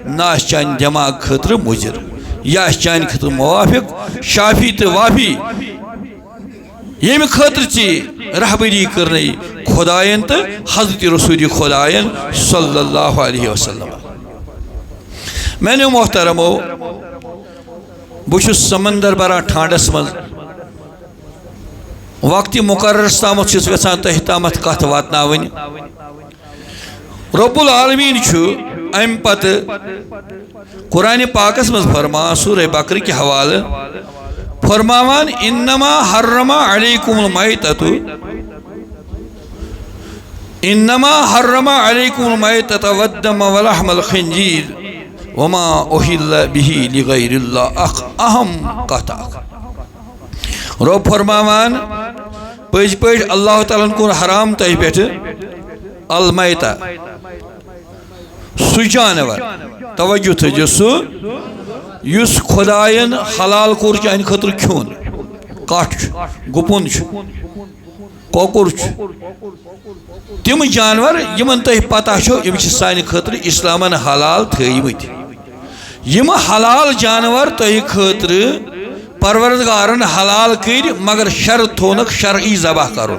نہ چانہ دماغ خطر مضر یا چانہ خطر موافق شافی تو وافی یم خطر ٹھیک رہبری کرنے خدائن تو حضرت رسول خدائن صلی اللہ علیہ وسلم میں نے محترمو بہت سمندر بران ٹھانڈس من وقت مقرر تامت یژھان تہ تامت کت واتناون رب العالمین ام پتہ قرآن پاکس مز فرمان سورہ بقرہ کے حوالہ فرماوان انما حرم علیکم المیتۃ انما حرم علیکم المیتۃ والدم ولحم الخنزیر وما اہل به لغیر اللہ اہم قطع رب فرماوان پز پز اللہ تعالیٰ کن حرام تہ پہ المیتہ سہ جانور توجہ تھو سہ یس خدائن حلال کور چانہ خطر کھون کٹ گپن کوکر تم جانور یمن تہ پتہ یم سانہ خطر اسلامن حلال تھمت یم حلال جانور تہ خطر پروردگارن حلال کر مگر شرط تھونک شرعی ذبح کرو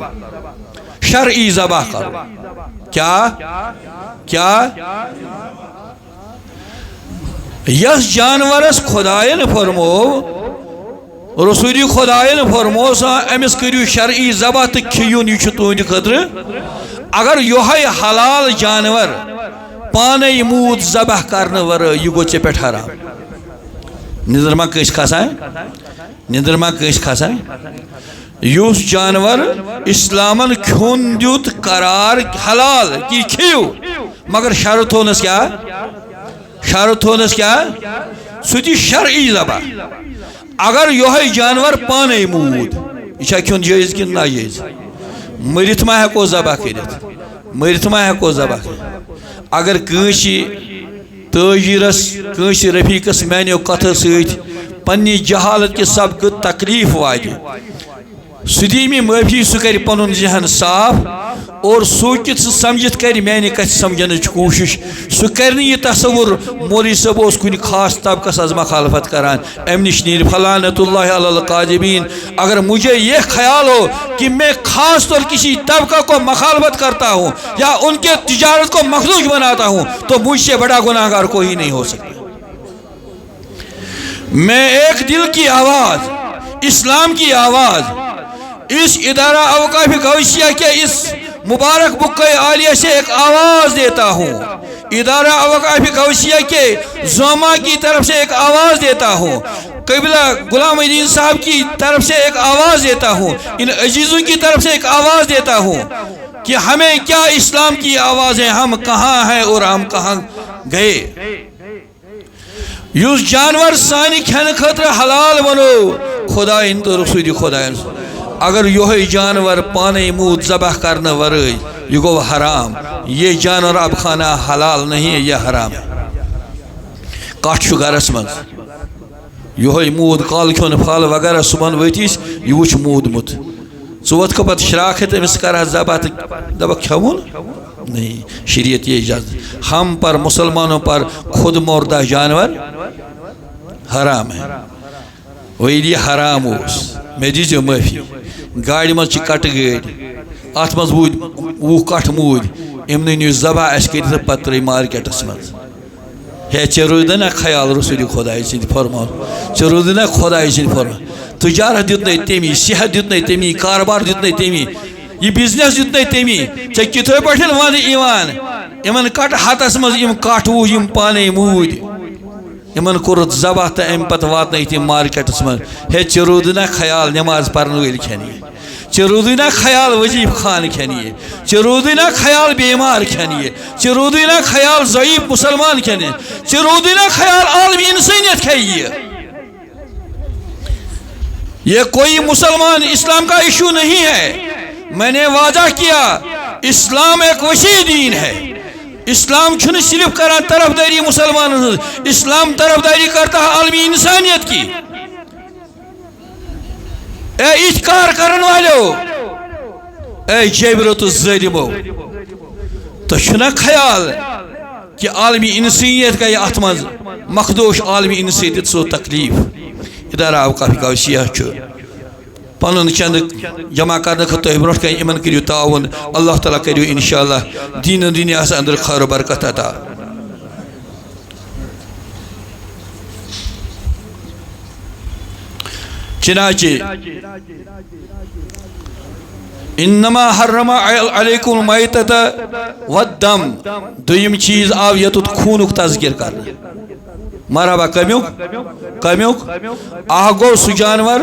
شرعی ذبح کرو کیا یس جانورس خدائن فرمو رسول خدائن فرمو سا امس کریو شرعی ذبح تو کھیون یہ تہند خطر اگر یہ حلال جانور پانے موت ذبح کرنے ور یہ گو ے پہ حرام نظر ما کس کھسان نظر ما کس کھسان یس جانور اسلامن کھون دیت قرار حلال کی کھیو مگر شرط ہونس کیا شرط ہونس کیا سہ شرعی ذبح اگر یہ جانور پانے موت یہ کھون جائز کن ناجائز مرت ما ہیکو ذبح کرت مرت ما ہیکو ذبح کرت اگر کنسی تاجرس کنسی رفیقس میانو کتھ ست پنی جہالت کے سبق تکلیف واتہ سہ دی میں معافی، سہ کر پن ذہن صاف اور سوچت سمجھت کر میانہ کتھ سمجھنچ کوشش. سہ کر یہ تصور مولوی صاحب اس کن خاص طبقس از مخالفت کران، ام نش نیر فلانت اللہ علی القاذبین. اگر مجھے یہ خیال ہو کہ میں خاص طور کسی طبقہ کو مخالفت کرتا ہوں یا ان کے تجارت کو مخدوش بناتا ہوں تو مجھ سے بڑا گناہ گار کوئی نہیں ہو سکتا. میں ایک دل کی آواز، اسلام کی آواز اس ادارہ اوقاف غوثیہ کے اس مبارک بقع عالیہ سے ایک آواز دیتا ہوں. ادارہ اوقاف غوثیہ کے زعما کی طرف سے ایک آواز دیتا ہوں. قبلہ غلام الدین صاحب کی طرف سے ایک آواز دیتا ہوں. ان عزیزوں کی طرف سے ایک آواز دیتا ہوں کہ ہمیں کیا اسلام کی آواز ہے، ہم کہاں ہیں اور ہم کہاں گئے. یس جانور سانہ کھین خاطر حلال بنو خدا تو رسول خدا، اگر یہ جانور پانے موت ذبح کرنے ورائے یہ گو حرام. یہ جانور اب کھانا حلال نہیں ہے، یہ حرام ہے. کٹ گرس من یہ مود کال کھون پھل وغیرہ صبح ورتس یہ وچ مودمت ثوت کو پتہ شراکت امس کر ذبح دپ کھون نہیں. شریعت یہ اجازت، ہم پر مسلمانوں پر خود مردہ جانور حرام ہے. ویلی حرام اس میں دیزیو معافی. گاڑی مز کٹ گاڑی ات مز وود وہ کٹ مود امن نیو ذبح اس کر پتہ تر مارکیٹس مز. ہے ے رود نا خیال رسول خدا سند فرمان، ے رود نا خدا سند فرمان. تجارت دیت نہیں تمی، صحت دیت نہیں تمی، کاروبار دیت نہیں تمی، یہ بزنس دیت نہیں تمی. ے کتھے پٹھن ون ایوان امن کٹ ہاتس مز ام کٹ وہ یم پانے مود امن کورت ذبح تو ام پتہ واتن تم مارکیٹس من. ہے ے رود نا خیال نماز پرن ول کھینی، ے رود نا خیال وظیف خان کھینی، ے رود نا خیال بیمار کھینی، ے رود نا خیال ضعیف مسلمان کھینی، ے رود نا خیال عالمی انسانیت کھیئے. یہ کوئی مسلمان اسلام کا ایشو نہیں ہے. میں نے وعدہ کیا اسلام ایک وسیع دین ہے. اسلام چھن صرف کران طرفداری مسلمان، اسلام طرفداری کرتا ہے عالمی انسانیت کی. اے اجکار کرن والو، اے جبرت الظالمو، تو چھنا خیال کہ عالمی انسانیت کا یہ اتمز مخدوش عالمی انسانیت سو تکلیف. ادارہ اوقاف غوثیہ چھو پنن چند جمع کرنے خطہ برونٹ کہیں امن کریو تعاون. اللہ تعالیٰ کریو انشاءاللہ دین و دنیا سے اندر خیر و برکت عطا. چنانچہ انما حرم علیکم المیتۃ والدم، دویم چیز آو یتت خونک تذکر کرنا. مرحبا کمیوک آہ گو سو جانور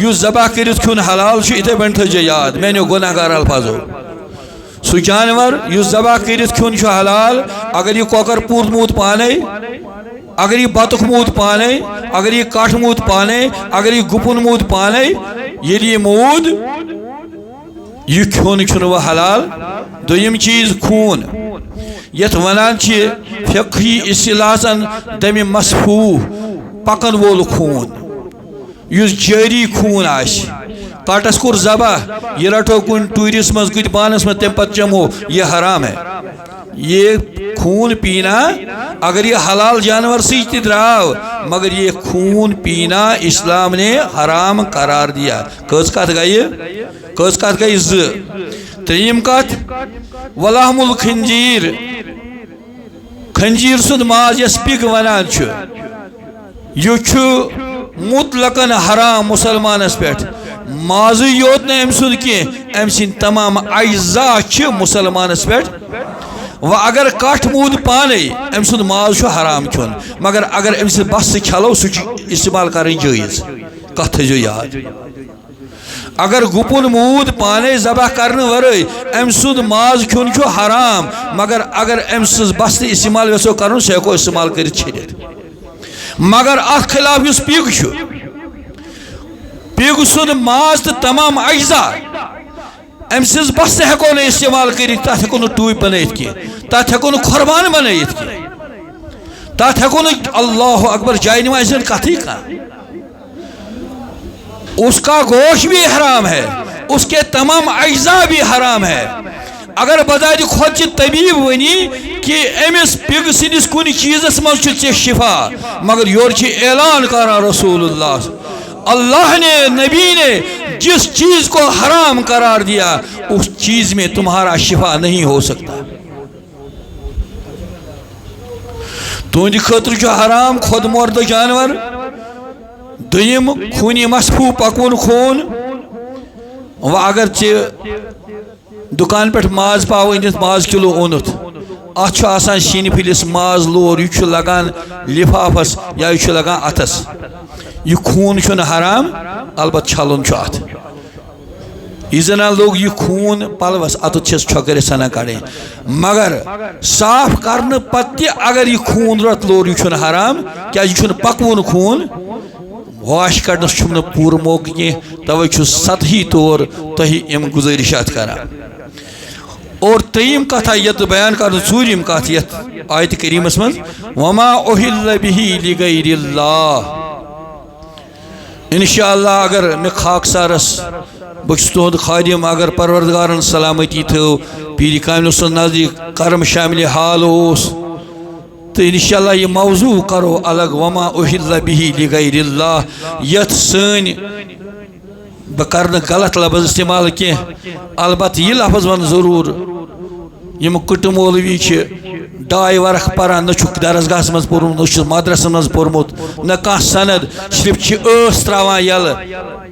یس ذبح کرت کھون حلال اتھے پہ تھو یاد میں نیو گناہ گار الفاظو. سو جانور یس ذبح کرت کھون حلال اگر یہ کوکر پوت موت پانے، اگر یہ بطخ موت پانے، اگر یہ کٹ موت پانے، اگر یہ گپن موت پانے، یہ مود یہ کھون چھن وہ حلال. دویم چیز خون یت ونان چھ فقہی اصطلاحاً دم مسفوح پکن وول خون، یس جاری خون آش. کٹس کور ذبح یہ رٹو کن ٹورس مز کت پانس مز تم پتہ چمو یہ حرام ہے. یہ خون پینا اگر یہ حلال جانور سی دراو مگر یہ خون پینا اسلام نے حرام قرار دیا. کس کت گئی ز. تریم کت ولحم الخنزیر، خنزیر سند ماز یس پگ ونان یہ مطلقاً حرام مسلمانس پہ. ماز یوت نا ام سند کی ام سند تمام اجزاء مسلمانس پہ. و اگر کٹ مود پانے ام سند ماز حرام کھون، مگر اگر ام سند بس کھلو سہ استعمال کریں جائز. کت تھو یاد. اگر گپن مود پانے ذبح کرنے ورائے ام سند ماز کھون حرام، مگر اگر ام سند بس استعمال یسو کرن سہ ہیکو استعمال کرت چھڑت. مگر ات خلاف اس پیگ سند ماز تو تمام اجزاء ام سز بس ہیکو نا استعمال کرت. تات ہیکو نا ٹوپ بنائت کی، تات ہیکو نا قربان بنائت کی، تات ہیکو نا اللہ اکبر جائے نماز کتھی کان. اس کا گوشت بھی حرام ہے، اس کے تمام اجزاء بھی حرام ہے۔ اگر بذات خود طبیب ونی کہ امس پگ سندس کن چیزس مز شفا، مگر یور اعلان کران رسول اللہ نے، نبی نے جس چیز کو حرام قرار دیا اس چیز میں تمہارا شفا نہیں ہو سکتا۔ تہند خاطر چھ حرام خود مرد جانور، دویم خونی مصفوع پکون خون۔ و اگر دکان پہ ماز پاو انت ماز کلو اونت، ات آسان شین پھلس ماز لور، یہ لگان لفافس یا یہ لگان اتس، یہ خون چھن حرام، البتہ چھلن چھ ات۔ یہ زنان لوگ یہ خون پلوس اتت چھس چھکر سنا کڑیں، مگر صاف کرنے پتہ اگر یہ خون رت لور یہ چھن حرام، کیا یہ چھن پکون خون، واش کڑنس چھم پور موقع کی، توے چھس سطحی طور تہی ام گزارشات کران۔ اور تریم کتھ یت بیان کر ژوٗرِم کتھ یت آیت کریمس من، وما اہل به لغیر اللہ۔ انشاءاللہ اگر میں خاک سارس بس تہد خادم، اگر پروردگارن سلامتی تھو، پیر کامل سن نزدیک کرم شامل حال اس، تو انشاءاللہ یہ موضوع کرو الگ، وما اہل به لغیر اللہ۔ یت سن بکرن غلط لفظ استعمال کی، البتہ یہ لفظ ون ضرور، یم کٹ مولوی ڈائی ورق پران، نہ درسگاہ مز پورمت، نہ مدرسہ مز پورمت، نہ کھانا سند، صرف ٲس تراوان یل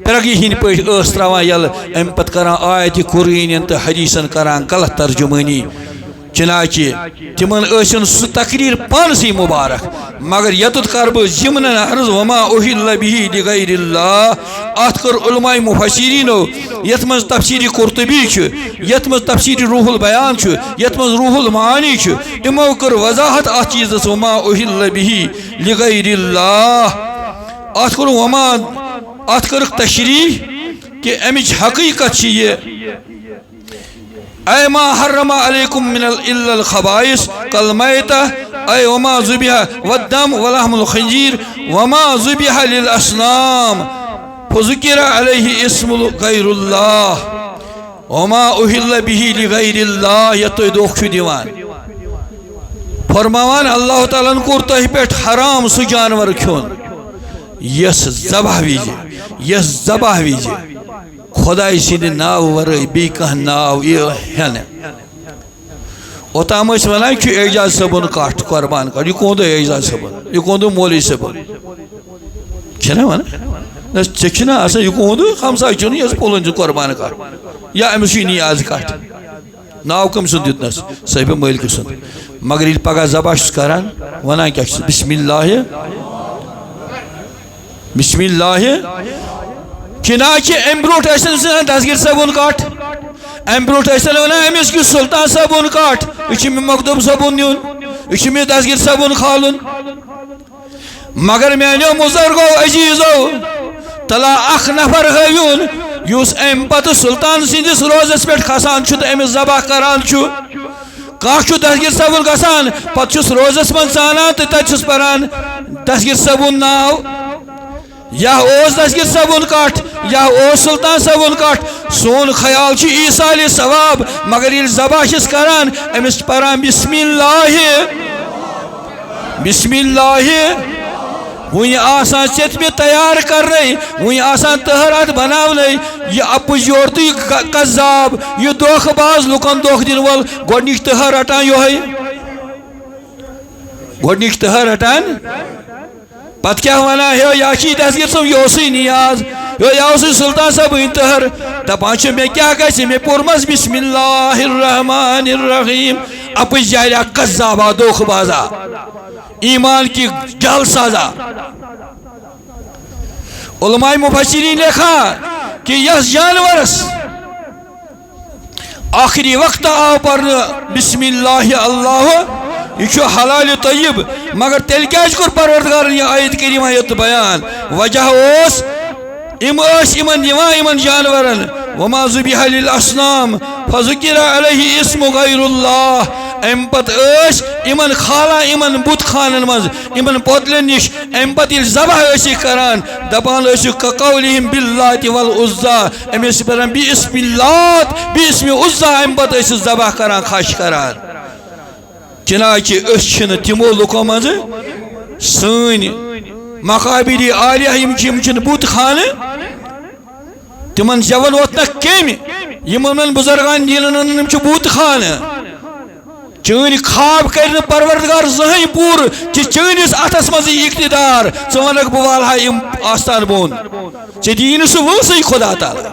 پرگی ہند پہ ٲس تراوان یل، ام پتہ کران آیت قرآن تو حدیثن کران غلط ترجمانی، چنانچہ تمن ٲسن سہ تقریر پانسی مبارک، مگر یتت کر بہ ضمنن عرض وما اہل به لغیر اللہ۔ ات کر علماء مفسرینو، یت مز تفسیر قرطبی یت مز تفسیر روح البیان یت مز روح المعانی، امو کر وضاحت ات چیزس وما اہل به لغیر اللہ۔ ات کر وما ات کر تشریح کہ امچ حقیقت یہ، اے ما حرم علیکم من الا الخبائث کالمیتہ، اے وما ذبح والدم ولحم الخنزیر وما ذبح للاصنام فذکر علیہ اسم غیر اللہ وما اہل به لغیر اللہ۔ یہ دوکھ دیوان فرماوان اللہ تعالیٰ کور تہ پہ حرام سہ جانور کھون یس ذبح ویجے، یس ذبح ویجے خدای سند ناو ورائے بی کھانا ناو یہ ہنے۔ اوتام ونان اعجاز صبن کٹ قربان کر، یہ کون دو اعجاز صبن، یہ کون دو مولوی صبن چھنا ونان چنا آسان، یہ کون دو ہمسا چن یہ پولن قربان کر یا امس نیاز کٹ، ناو کم سن دتنس صاحب ملک سن، مگر یہ پگہ ذبح کران ونان کیا بسم اللہ بسم اللہ۔ چنانچہ ام بروٹ ٲسِن دسگیر صٲبُن کٹ، ام بروٹ ونان امس کیُتھ سلطان صٲبُن کٹ، یہ مخدوم صٲبُن نیُن، یہ دسگیر صٲبُن کھالُن، مگر میانیو بزرگو عزیزو تلا اخ نفر ہٲوِن یُس ام پتہ سلطان سندس روزس پہ کھسان تو امس ذبح کران، کھانا دسگیر صٲبُن گژھان پتہ چھُس روزس من ژانان تو تتہِ چھُس پران دسگیر صٲبُن ناو، یا اوس دسگیر صٲبُن کٹ یا اوس سلطان صٲبُن کٹ، سون خیال چھ ایصال ثواب، مگر ییٚلہِ ذبح چھس کران امس پران بسم اللہ بسم اللہ، وُنہِ آسان ژیتمہِ تیار کرنے، وُنہِ آسان تہرات بناونے، یہ اپُز یور تو یہ قذاب، یہ دھوکہ باز لُکن دھوکہ دن وول گۄڈنِچ تہر رٹان یہوے، گۄڈنِچ تہر رٹان پتہ کیا ونان ہے یا چی دسگیر صاحب یہ اسی نیاز، یہ اسی سلطان صاحب تہر دپان چھ میں کیا گژھِ میں پورمس بسم اللہ الرحمن الرحیم، اپز جائے قذابا دھوکہ بازا ایمان کی جل سازا۔ علماء مفسرین لکھا کہ یس جانورس آخری وقت آو پر بسم اللہ اللہ، یہ حلال طیب، مگر تیل کیا کور پروردگار یہ آیت کریمہ یت بیان، وجہ اس امن جانورن وما ذبح للاصنام فذکر علیہ اسم غیر اللہ، ام پت امن کھالا امن بت خانن مز امن پوتلن نش ام پت یل ذبح کران دپان کقولہم باللات والعزا امس پران باسم اللات باسم عزا ام پت ذبح کران خش کران چنانچہ چھن تمو لکو مز سن مقابری عالیہ یم بت خانہ تمن زون ووت نا کم یمن بزرگان دینن بت خانہ چون خواب کر پروردگار زہن پور کہ چونس اتس مز اقتدار ثہ ونک بہ والہا یم آستان بون ژے دین سہ وٲنسٕے خدا تعالی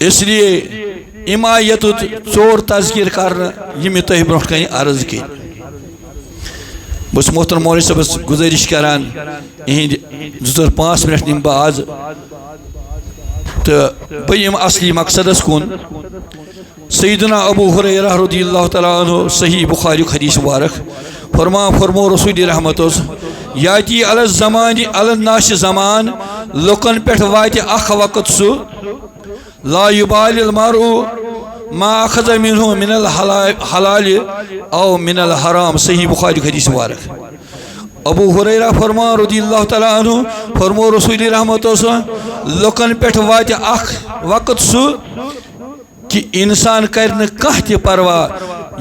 اس لیے امایت ژور تذکیر کرنا یم تہ برونٛٹھ کنہِ عرض کی بس محترم مولوی صاحبس گزارش کران اہند 2-5 منٹ نم بہ آز تو بہم اصلی مقصدس کن سیدنا ابو ہریرہ رضی اللہ تعالیٰ عنہ صحیح بخاری حدیث مبارک فرمو رسول رحمت یاتی علی الزمان علی الناس زمان لکن پہ وات اخ وقت سہ لا یبال المرء ما اخذ منه من الحلال او من الحرام صحیح بخاری حدیث مبارک ابو ہریرہ فرما رضی اللہ تعالیٰ عنہ فرمو رسول رحمت لکن پہ وات اخ وقت سہ کہ انسان کرن کانٛہہ تہِ پروا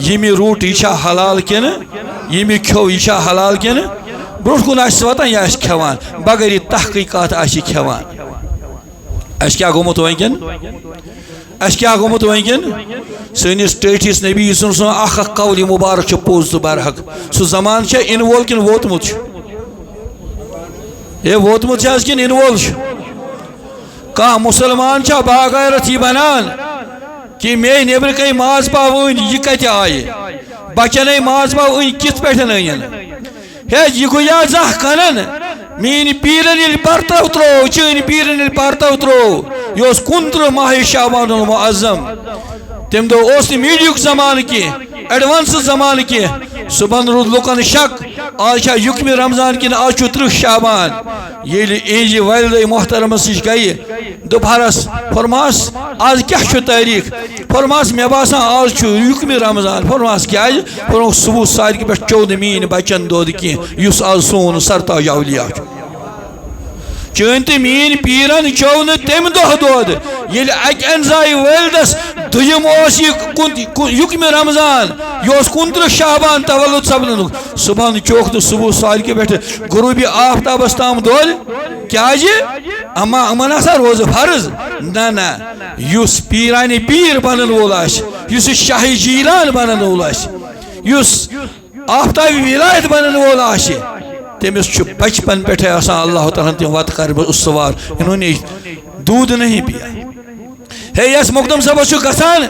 یمی روٹ یہ حلال کن یمی کھو یہ حلال کن برونٛٹھ کُن آسہِ واتان یہِ آسہِ کھٮ۪وان بغیر یہِ تحقیقات آسہِ کھٮ۪وان اَسہِ کیٛاہ گوٚمُت وٕنکٮ۪ن اَسہِ کیٛاہ گوٚمُت وٕنکٮ۪ن سٲنِس ٹٲٹھِس نبی سُنٛد اکھ قول مُبارک چھُ پوٚز تہٕ برحق سُہ زمانہٕ چھا یِنہٕ وول کِنہٕ ووتمُت چھُ ہے ووتمُت چھا حظ کِنہٕ یِنہٕ وول چھُ کانٛہہ مُسلمان چھا باغیرت یہِ بنان کہ مے نیبر کئی ماز پاو أنۍ یہِ کتہِ آیہِ بچن ماز پاو أنۍ کِتھ پٲٹھۍ أنِن ہے یہِ گوٚیا زانٛہہ کَنن میٛٲنۍ پیٖرن ییٚلہِ پرتو ترٛوو چٲنۍ پیٖرن ییٚلہِ پرتو ترٛوو یہِ اوس 29 ماہ شعبان المعظم تمہِ دۄہ اوس نہٕ میٖڈیہُک زمانہٕ کینٛہہ ایڈوانس زمانہٕ کینٛہہ صُبحن روٗد لُکن شک آز چھا یُکمہِ رمضان کِنہٕ آز چھُ 30 شعبان ییٚلہِ اِہنٛزِ والدے محترمس نِش گٔیہِ دوپہرس فرماس آز کیٛاہ چھُ تٲریٖخ فرماس مےٚ باسان آز چھُ یُکمہِ رمضان فرماس کیٛازِ فرماس صبح صادقہِ پٮ۪ٹھ چیوٚو نہٕ میٛٲنۍ بچن دۄد کینٛہہ یُس آز سون سرتاج اولیاء چھُ چٲنۍ تہٕ میٛٲنۍ پیٖرن چیوٚو نہٕ تمہِ دۄہ دۄد ییٚلہِ اکہِ اَنہِ زایہِ وٲلدس دوٚیِم اوس یہِ یُکمہِ رمضان یہِ اوس 29 شعبان تولُد سپدنُک صُبحن چوٚکھ نہٕ صبح صادقہِ پٮ۪ٹھ غروٗبِ آفتابس تام دۄد کیٛازِ اما یِمن ہسا روزِ فرض نہ یُس پیٖرانہِ پیٖر بنن وول آسہِ یُس یہِ شاہہِ جیٖلان بنن وول آسہِ یُس آفتابِ ولایت بنن وول آسہِ تٔمِس چھُ بچپن پٮ۪ٹھے آسان اللہ تعالیٰ ہن تِم وتہٕ کرِ استوار انہوں نے دودھ نہیں پیا ہے یس مقدم صٲبس چھُ گژھان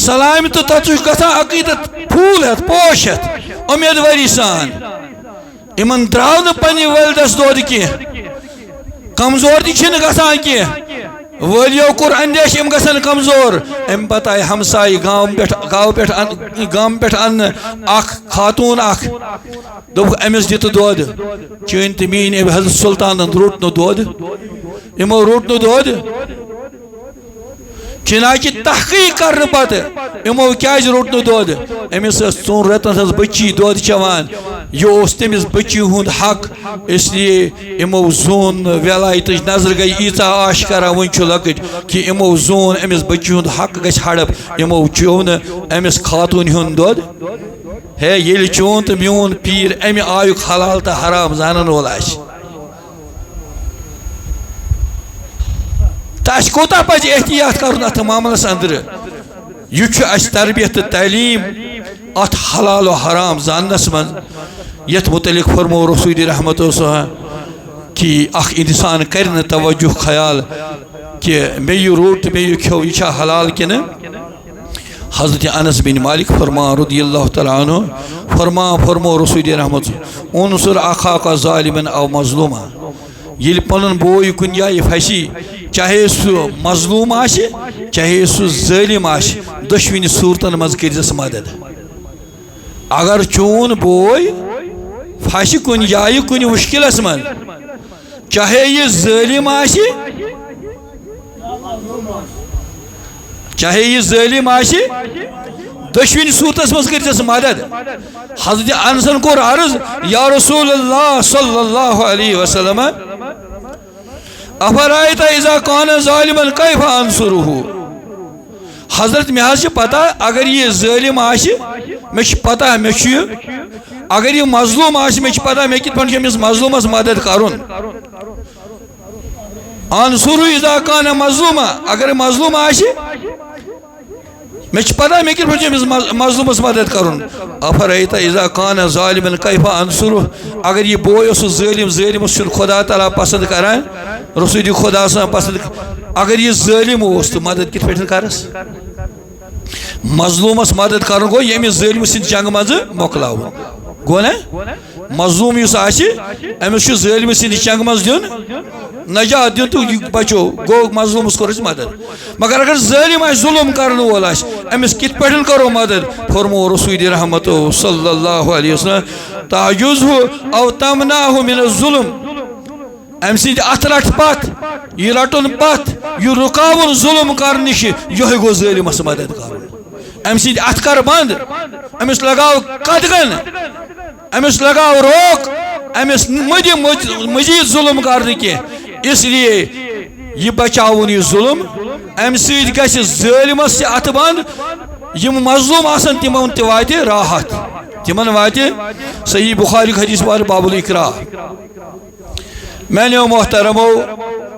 سلامہِ تہٕ تتھ چھُ گژھان عقیدت پھوٗل ہٮ۪تھ پوش ہٮ۪تھ اُمیدوٲری سان یِمن درٛاو نہٕ پننہِ وٲلدس دۄد کینٛہہ کمزور تہِ چھِنہٕ گژھان کینٛہہ وٲلِیو کوٚر اندیش یِم گژھن کمزور امہِ پتہٕ آیہِ ہمسایہِ گامہٕ پٮ۪ٹھ اننہٕ اکھ خاتوٗن اکھ دوٚپُکھ أمِس دِ تہٕ دۄد چٲنۍ تہٕ میٛٲنۍ حضرت سُلطانن روٚٹ نہٕ دۄد یِمو روٚٹ نہٕ دۄد چنانچہ تحقیق کرنہٕ پتہٕ یِمو کیٛازِ روٚٹ نہٕ دۄد أمِس ٲس 2 رٮ۪تن ہٕنٛز بٔچی دۄد چٮ۪وان یہِ اوس تٔمِس بٔچی ہُنٛد حق اسلیے یِمو زون نہٕ وٮ۪لایتٕچ نظر گٔے ییٖژاہ آشکارا وٕنۍ چھُ لۄکٕٹۍ کہِ یِمو زون أمِس بٔچی ہُنٛد حق گژھِ ہڑپ یِمو چیوٚو نہٕ أمِس خاتوٗنہِ ہُنٛد دۄد ہے ییٚلہِ چون تہٕ میون پیٖر اَمہِ آیُک حلال تہٕ حرام زانن وول آسہِ تہٕ اَسہِ کوٗتاہ پزِ احتیاط کرُن اتھ معاملس انٛدرٕ یہِ چھُ اَسہِ تربیت تہٕ تعلیٖم اتھ حلال و حرام زاننس منٛز یتھ متعلق فرمو رسول رحمت کہ اکھ انسان کر نہٕ توجہ خیال کہ مےٚ یہِ روٚٹ تہٕ مےٚ یہِ کھیوٚو یہِ چھا حلال کِنہٕ حضرت انس بن مالک فرما رضی اللہ تعالیٰ عنہ فرمو رسول رحمت انصر اخاک ظالما او مظلوما ییٚلہِ پنُن بوے کُنہِ جایہِ پھسی چاہے سُہ مظلوم آسہِ چاہے سُہ ظٲلِم آسہِ دۄشوٕنی صوٗرتن منٛز کٔرۍزٮ۪س مدد اگر چون بوے پھسہِ کُنہِ جایہِ کُنہِ مُشکلس منٛز چاہے یہِ ظٲلِم آسہِ چاہے یہ ظالم آشی دشوین صورتس مز کرتس مدد حضرت انسن کور عرض یا رسول اللہ صلی اللہ علیہ وسلم افرائیت اذا کان ظالما کیف انصرہ حضرت میں حض پتہ اگر یہ ظالم آشی میں پتہ میں اگر یہ مظلوم آشی میں پتہ میں کت پن امس مظلومس مدد کرن انصرہ اذا کان مظلوما اگر مظلوم آشی میں پتہ میں کت پن امس مظلومس مدد کرن افرائیت اذا کان ظالما کیف انصرہ اگر یہ بوے اس ظالم چھ خدا تعالی پسند کران رسول خدا صلی پسند اگر یہ ظالم اس تو مدد کت پہ کرس مظلومس مدد کرن گو یمس ظالم سن جنگ مز مکلاو گو نا مظلوم یس آشی امس ظالم سن جنگ مز دین نجات دین تو بچو گو مظلومس کورس مدد مگر اگر ظالم آش ظلم کرن وول آش امس کت پہ کرو مدد فرمو رسول رحمت صلی اللہ علیہ وسلم تعجزہ او تمنعہ من الظلم ام سید ات رٹ پت یہ رٹن پت یہ رکاون ظلم کر نش یہ گو ظالمس مدد کر ام سید ات کر بند امس لگاو قدغن امس لگاو روک امس مزید ظلم کرنے کی اس لیے یہ بچاون یہ ظلم ام سید گژھِ ظالمس سے ات بند یم مظلوم آسن تمن تہ واتہِ راحت تمن واتہِ صحیح بخاری حدیث وال باب الاقرا میانو محترمو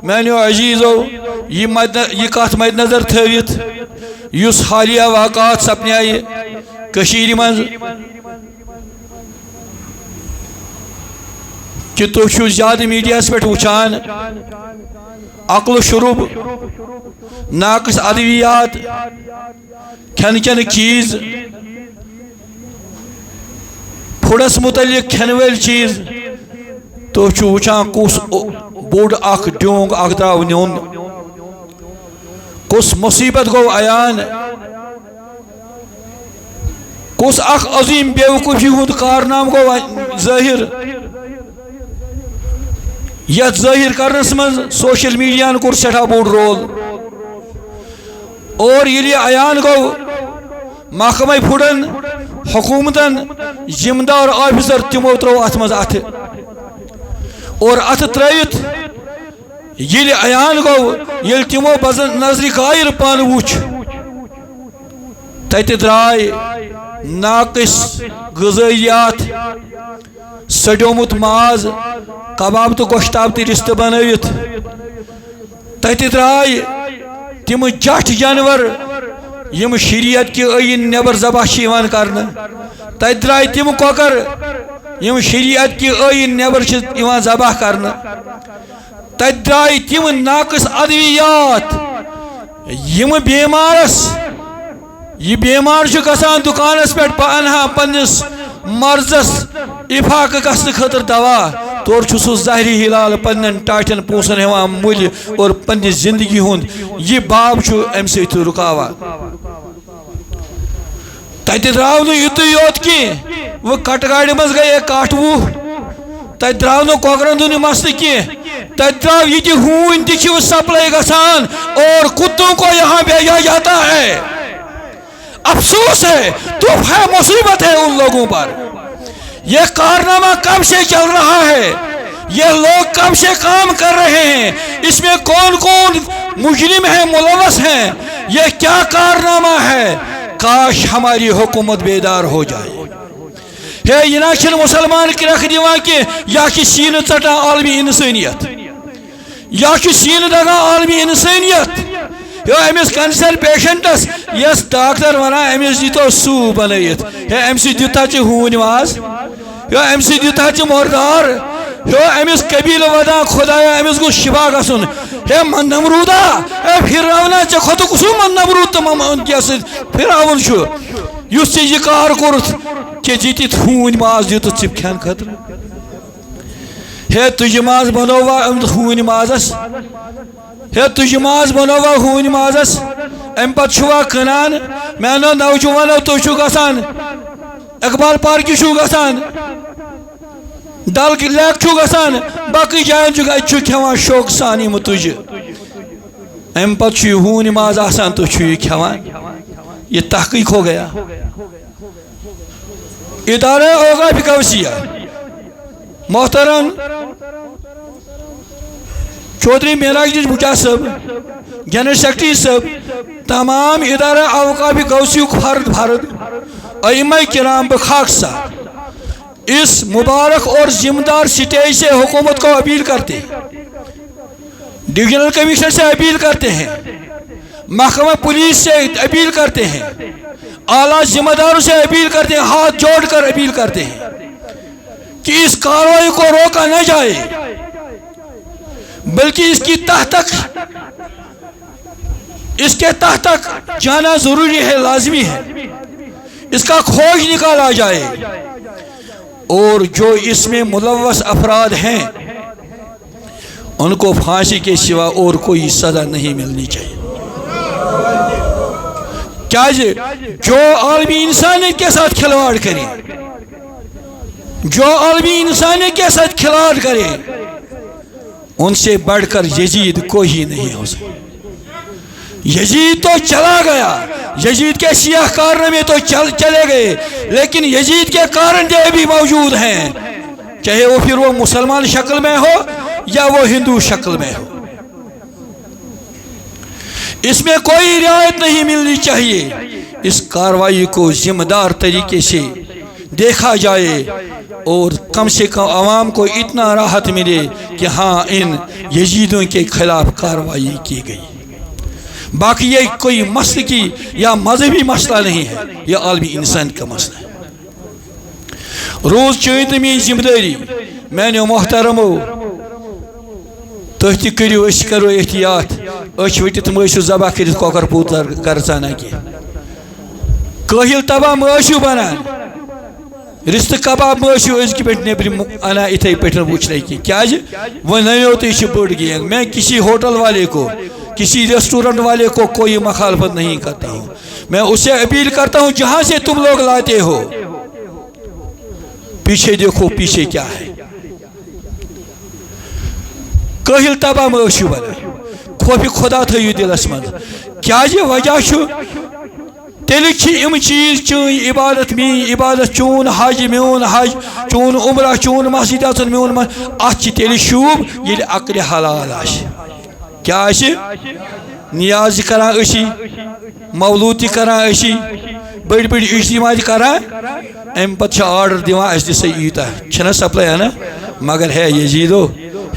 میانو عزیزو یہ کت مد نظر تھوت اس حالیہ واقعات سپنے کشیر مز کہ تھی زیادہ میڈیا پہ وچان عقل شروب ناقص ادویات کھین چین چیز پھڑس متعلق کھین ول چیز تو وچان کس بوڑ اخ ڈونگ اخ درو نیون کس مصیبت گو عیان کس اخ عظیم بیوقوفی ہند کارنام گو ظاہر یت ظاہر کرنس من سوشل میڈیا کور سٹھا بوڑ رول اور یہ عیان گو محکمہ پھڑن حکومتن ذمہ دار آفیسر تمو ترو ات مز ات اور ات ترت یہ عیان گو یل تمو نظر قائر پان وچ تت درائے ناقص غذائیات سڑیومت ماز کباب تو گوشتاب تہ رشتہ بنوت تت درائے تم جٹھ جانور یم شریعت کے عین نبر ذبح کرنا تت درائے تم کۄکر یم شریعت کے عین نبر ذبح کرنا تت درائے تم ناقص ادویات یم بیمارس یہ بیمار گژھان دکانس پہ انہا پنس مرضس افاق گھن خاطر دوا تور سہ ظاہری ہلال پنن ٹاٹن پونسن ہیوان مل اور پنس زندگی ہند یہ باب ام ست رکاوان تت درو نا یت یوت کی وہ کٹ گاڑی مز گئے کٹ وہ تت درو نا کۄکرن ہند مسئلہ کی تت درو یہ ہون تہ سپلائی گژھان اور کتوں کو یہاں بھیجا جاتا ہے افسوس ہے دکھ ہے مصیبت ہے ان لوگوں پر یہ کارنامہ کب سے چل رہا ہے یہ لوگ کب سے کام کر رہے ہیں اس میں کون کون مجرم ہیں ملوث ہیں یہ کیا کارنامہ ہے کاش ہماری حکومت بیدار ہو جائے ہے یہ نہ مسلمان کی رکھ دیوان کہ یا کہ سین ٹٹا عالمی انسانیت یا کہ سین دگا عالمی انسانیت امس کینسر پیشنٹس یس ڈاکٹر ونان امس دیتو سو بنائت ام سی دیتا ہون ماز ام سی دیتا مردار امس قبیل ودان خدایا امس گو شفا گھن من نمرودا پھرونا ے کھت کسو من نمرود تو پھراون اس یہ کار کورت کہ دیت ہون ماز دیت کھین خطر ہے تجھ ماز بنوا ہون مازس ہے تجھ ماز بنوا ہون مازس ام پت چھوا کنان میانو نوجوانو تو گسان اقبال پارکی گسان ڈل لیک گسان باقی جائن کھوان شوق سان یم تجھ ام پتہ ہون ماز آسان تو یہ کھوان یہ تحقیق ہو گیا ادارہ اوقاف غوثیہ محترم چودھری معراج الدین بچا صاحب جنرل سیکرٹری صاحب تمام ادارہ اوقاف غوثیہ فرد ائمہ کرام بخاصہ اس مبارک اور ذمہ دار سٹیج سے حکومت کو اپیل کرتے ہیں ڈویژنل کمشنر سے اپیل کرتے ہیں محکمہ پولیس سے اپیل کرتے ہیں اعلیٰ ذمہ داروں سے اپیل کرتے ہیں ہاتھ جوڑ کر اپیل کرتے ہیں کہ اس کارروائی کو روکا نہ جائے بلکہ اس کے تحت تک جانا ضروری ہے لازمی ہے اس کا کھوج نکالا جائے اور جو اس میں ملوث افراد ہیں ان کو پھانسی کے سوا اور کوئی سزا نہیں ملنی چاہیے کیا جو عالمی انسانیت کے ساتھ کھلواڑ کرے جو عالمی انسانیت کے ساتھ کھلواڑ کرے ان سے بڑھ کر یزید کوئی نہیں ہو سکتا یزید تو چلا گیا یزید کے سیاہ کارنامے تو چلے گئے لیکن یزید کے کارندے بھی موجود ہیں چاہے وہ پھر وہ مسلمان شکل میں ہو یا وہ ہندو شکل میں ہو اس میں کوئی رعایت نہیں ملنی چاہیے اس کارروائی کو ذمہ دار طریقے سے دیکھا جائے اور کم سے کم عوام کو اتنا راحت ملے کہ ہاں ان یزیدوں کے خلاف کارروائی کی گئی باقی یہ کوئی مسلکی یا مذہبی مسئلہ نہیں ہے یہ عالمی انسان کا مسئلہ ہے روز چیتمی ذمہ داری میں نے محترمو تھی کرو اس کرو احتیاط اچھ وٹت مشو ذبح کرت کۄکر پوٗت گرژانہ کی کٲہِل تباہ مشو بنان رشتہ کباب مشو أزکہِ پٮ۪ٹھ نیبرِم انا اتھے پٲٹھۍ وٕچھنے کی کیازِ وۄنۍ نَنیو تہٕ یہِ چھِ بٔڑ گینگ میں کسی ہوٹل والے کو کسی ریسٹورنٹ والے کو کوئی مخالفت نہیں کرتا ہوں میں اسے اپیل کرتا ہوں جہاں سے تم لوگ لاتے ہو پیچھے دیکھو پیچھے کیا ہے کٲہِل تباہ مشو بنان خوفِ خدا تھٲیِو دلس منٛز کیازِ وجہ چھُ تیٚلہِ چھِ یِم چیٖز چٲنۍ عبادت میٛٲنۍ عبادت چون حج میون حج چون عمرہ چون مسجد اژُن میون اتھ چھِ تیٚلہِ شوٗب ییٚلہِ عقلِ حلال آسہِ کیا آسہِ نیاز کران أسی مولوٗد تہِ کران أسی بٔڑۍ بٔڑۍ اجتماع تہِ کران امہِ پتہٕ چھِ آرڈر دِوان اَسہِ دِ سا یوٗتاہ چھِنہ سپلاے انا مگر ہے یزیدو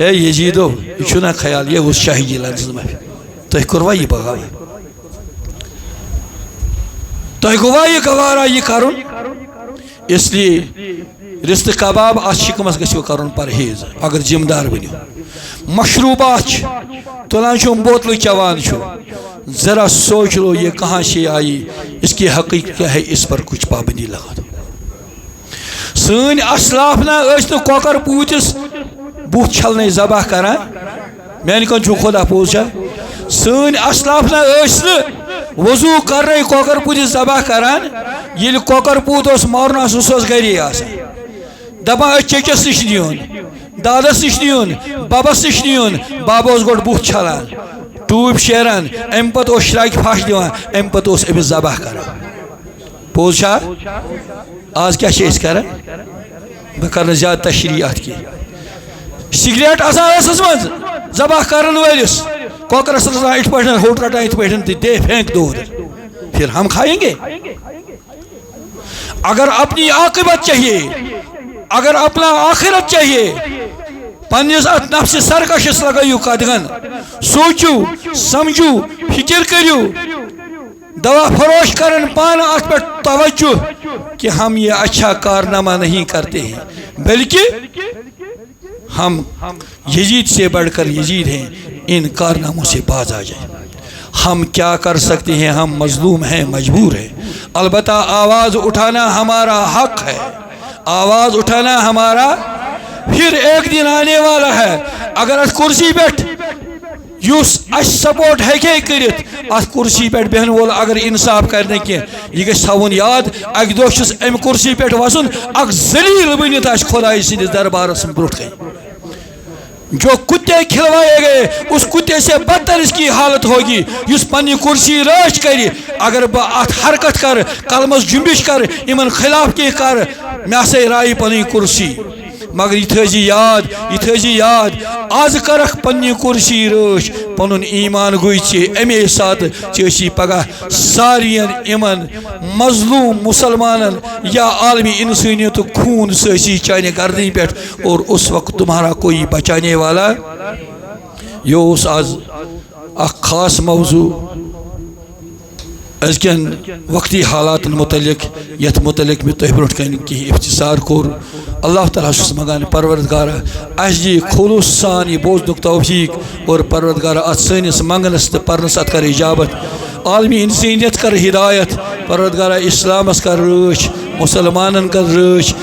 ہے یزیدو یہ چھُنہ خیال یہ اوس شاہی جیلان سٕنٛز محفل تۄہہِ کوٚروا یہِ بغاوت تۄہہِ گوٚوا یہِ گوارا یہِ کرُن اس لیے رستہٕ کباب اتھ شِکمس گژھِو کرُن پرہیز اگر ذمہ دار بنِو مشروبات تلان چھُم بوتلہٕ چٮ۪وان چھُ ذرا سوچ لو یہ کہاں سے آئی اس کی حقیقت کیا ہے اس پر کچھ پابندی لگا دو سٲنۍ اسلاف نہ ٲسۍ نہٕ کۄکر پوٗتِس بُتھ چھلنے ذبح کران میانہِ کن چھُ خدا پوٚز سٲنۍ اسلاف نہ ٲسۍ نہٕ وضوٗ کرنے کۄکر پوٗتِس ذبح کران ییٚلہِ کۄکر پوٗت اوس مارُن آسان سُہ اوس گرے آسان دپان ٲسۍ چیچس نِش نیُن دادس نِش نیُن ببس نِش نیُن بابا اوس گۄڈٕ بُتھ چھلان ٹوٗپۍ شیران امہِ پتہٕ اوس شراکہِ پھش دِوان امہِ پتہٕ اوس أمِس ذبح کران پوٚز چھا آز کیٛاہ چھِ أسۍ کران بہٕ کرٕ نہٕ زیادٕ تشریح اتھ کینٛہہ سگریٹ آسان ٲسس منٛز ذبح کرن وٲلِس کۄکرس آسان یِتھ پٲٹھۍ ہوٚٹ رٹان یِتھ پٲٹھۍ تہٕ دے پھینک دو پھر ہم کھائیں گے اگر اپنی عاقبت چاہیے اگر اپنا آخرت چاہیے پنس ات نفس سرکشس لگائیو قدغن سوچو سمجھو فکر کریو دوا فروش کرن پان ات پر توجہ کہ ہم یہ اچھا کارنامہ نہیں کرتے ہیں بلکہ ہم یزید سے بڑھ کر یزید ہیں ان کارناموں سے باز آ جائیں ہم کیا کر سکتے ہیں ہم مظلوم ہیں مجبور ہیں البتہ آواز اٹھانا ہمارا حق ہے آواز اٹھانا ہمارا پھر ایک دن آنے والا ہے اگر اس کرسی بیٹھ یوس اس سپورٹ ہے کرت اس کرسی پہ بہن وول اگر انصاف کرنے کی یہ گژھِ تھاون یاد اک دۄہ چھُس امہِ کرسی پہ وسن اک ذلیل بنت آسہِ خداے سٕنٛدِس دربارس برونٛٹھ کَنہِ جو کتے کھلوائے گئے اس کتے سے بدتر اس کی حالت ہوگی اس پنی کرسی راش کری اگر با ات حرکت کر کلمس جنبش کر امن خلاف کی کر میں سے رائی پنی کرسی مگر یہ تھزی یاد آز کرخ پنی کرسی راش پنن ایمان گوی چھ امی سات چھ پگہ سارین امن مظلوم مسلمانن یا عالمی انسانیت خون سیسی چانے گردنی پیٹ اور اس وقت تمہارا کوئی بچانے والا یہ اس آز اخ خاص موضوع ازکن وقتی حالات متعلق یت متعلق میں تہ برٹ کن کی اختصار کور اللہ تعالیٰ چھس مگان پروردگار اس جی خلوص سان یہ بوزنک توفیق اور پروردگار ات سنس منگنس تو پرنس ات کر اجابت عالمی انسانیت کر ہدایت پروردگار اسلامس کر رچ مسلمانن کر رچ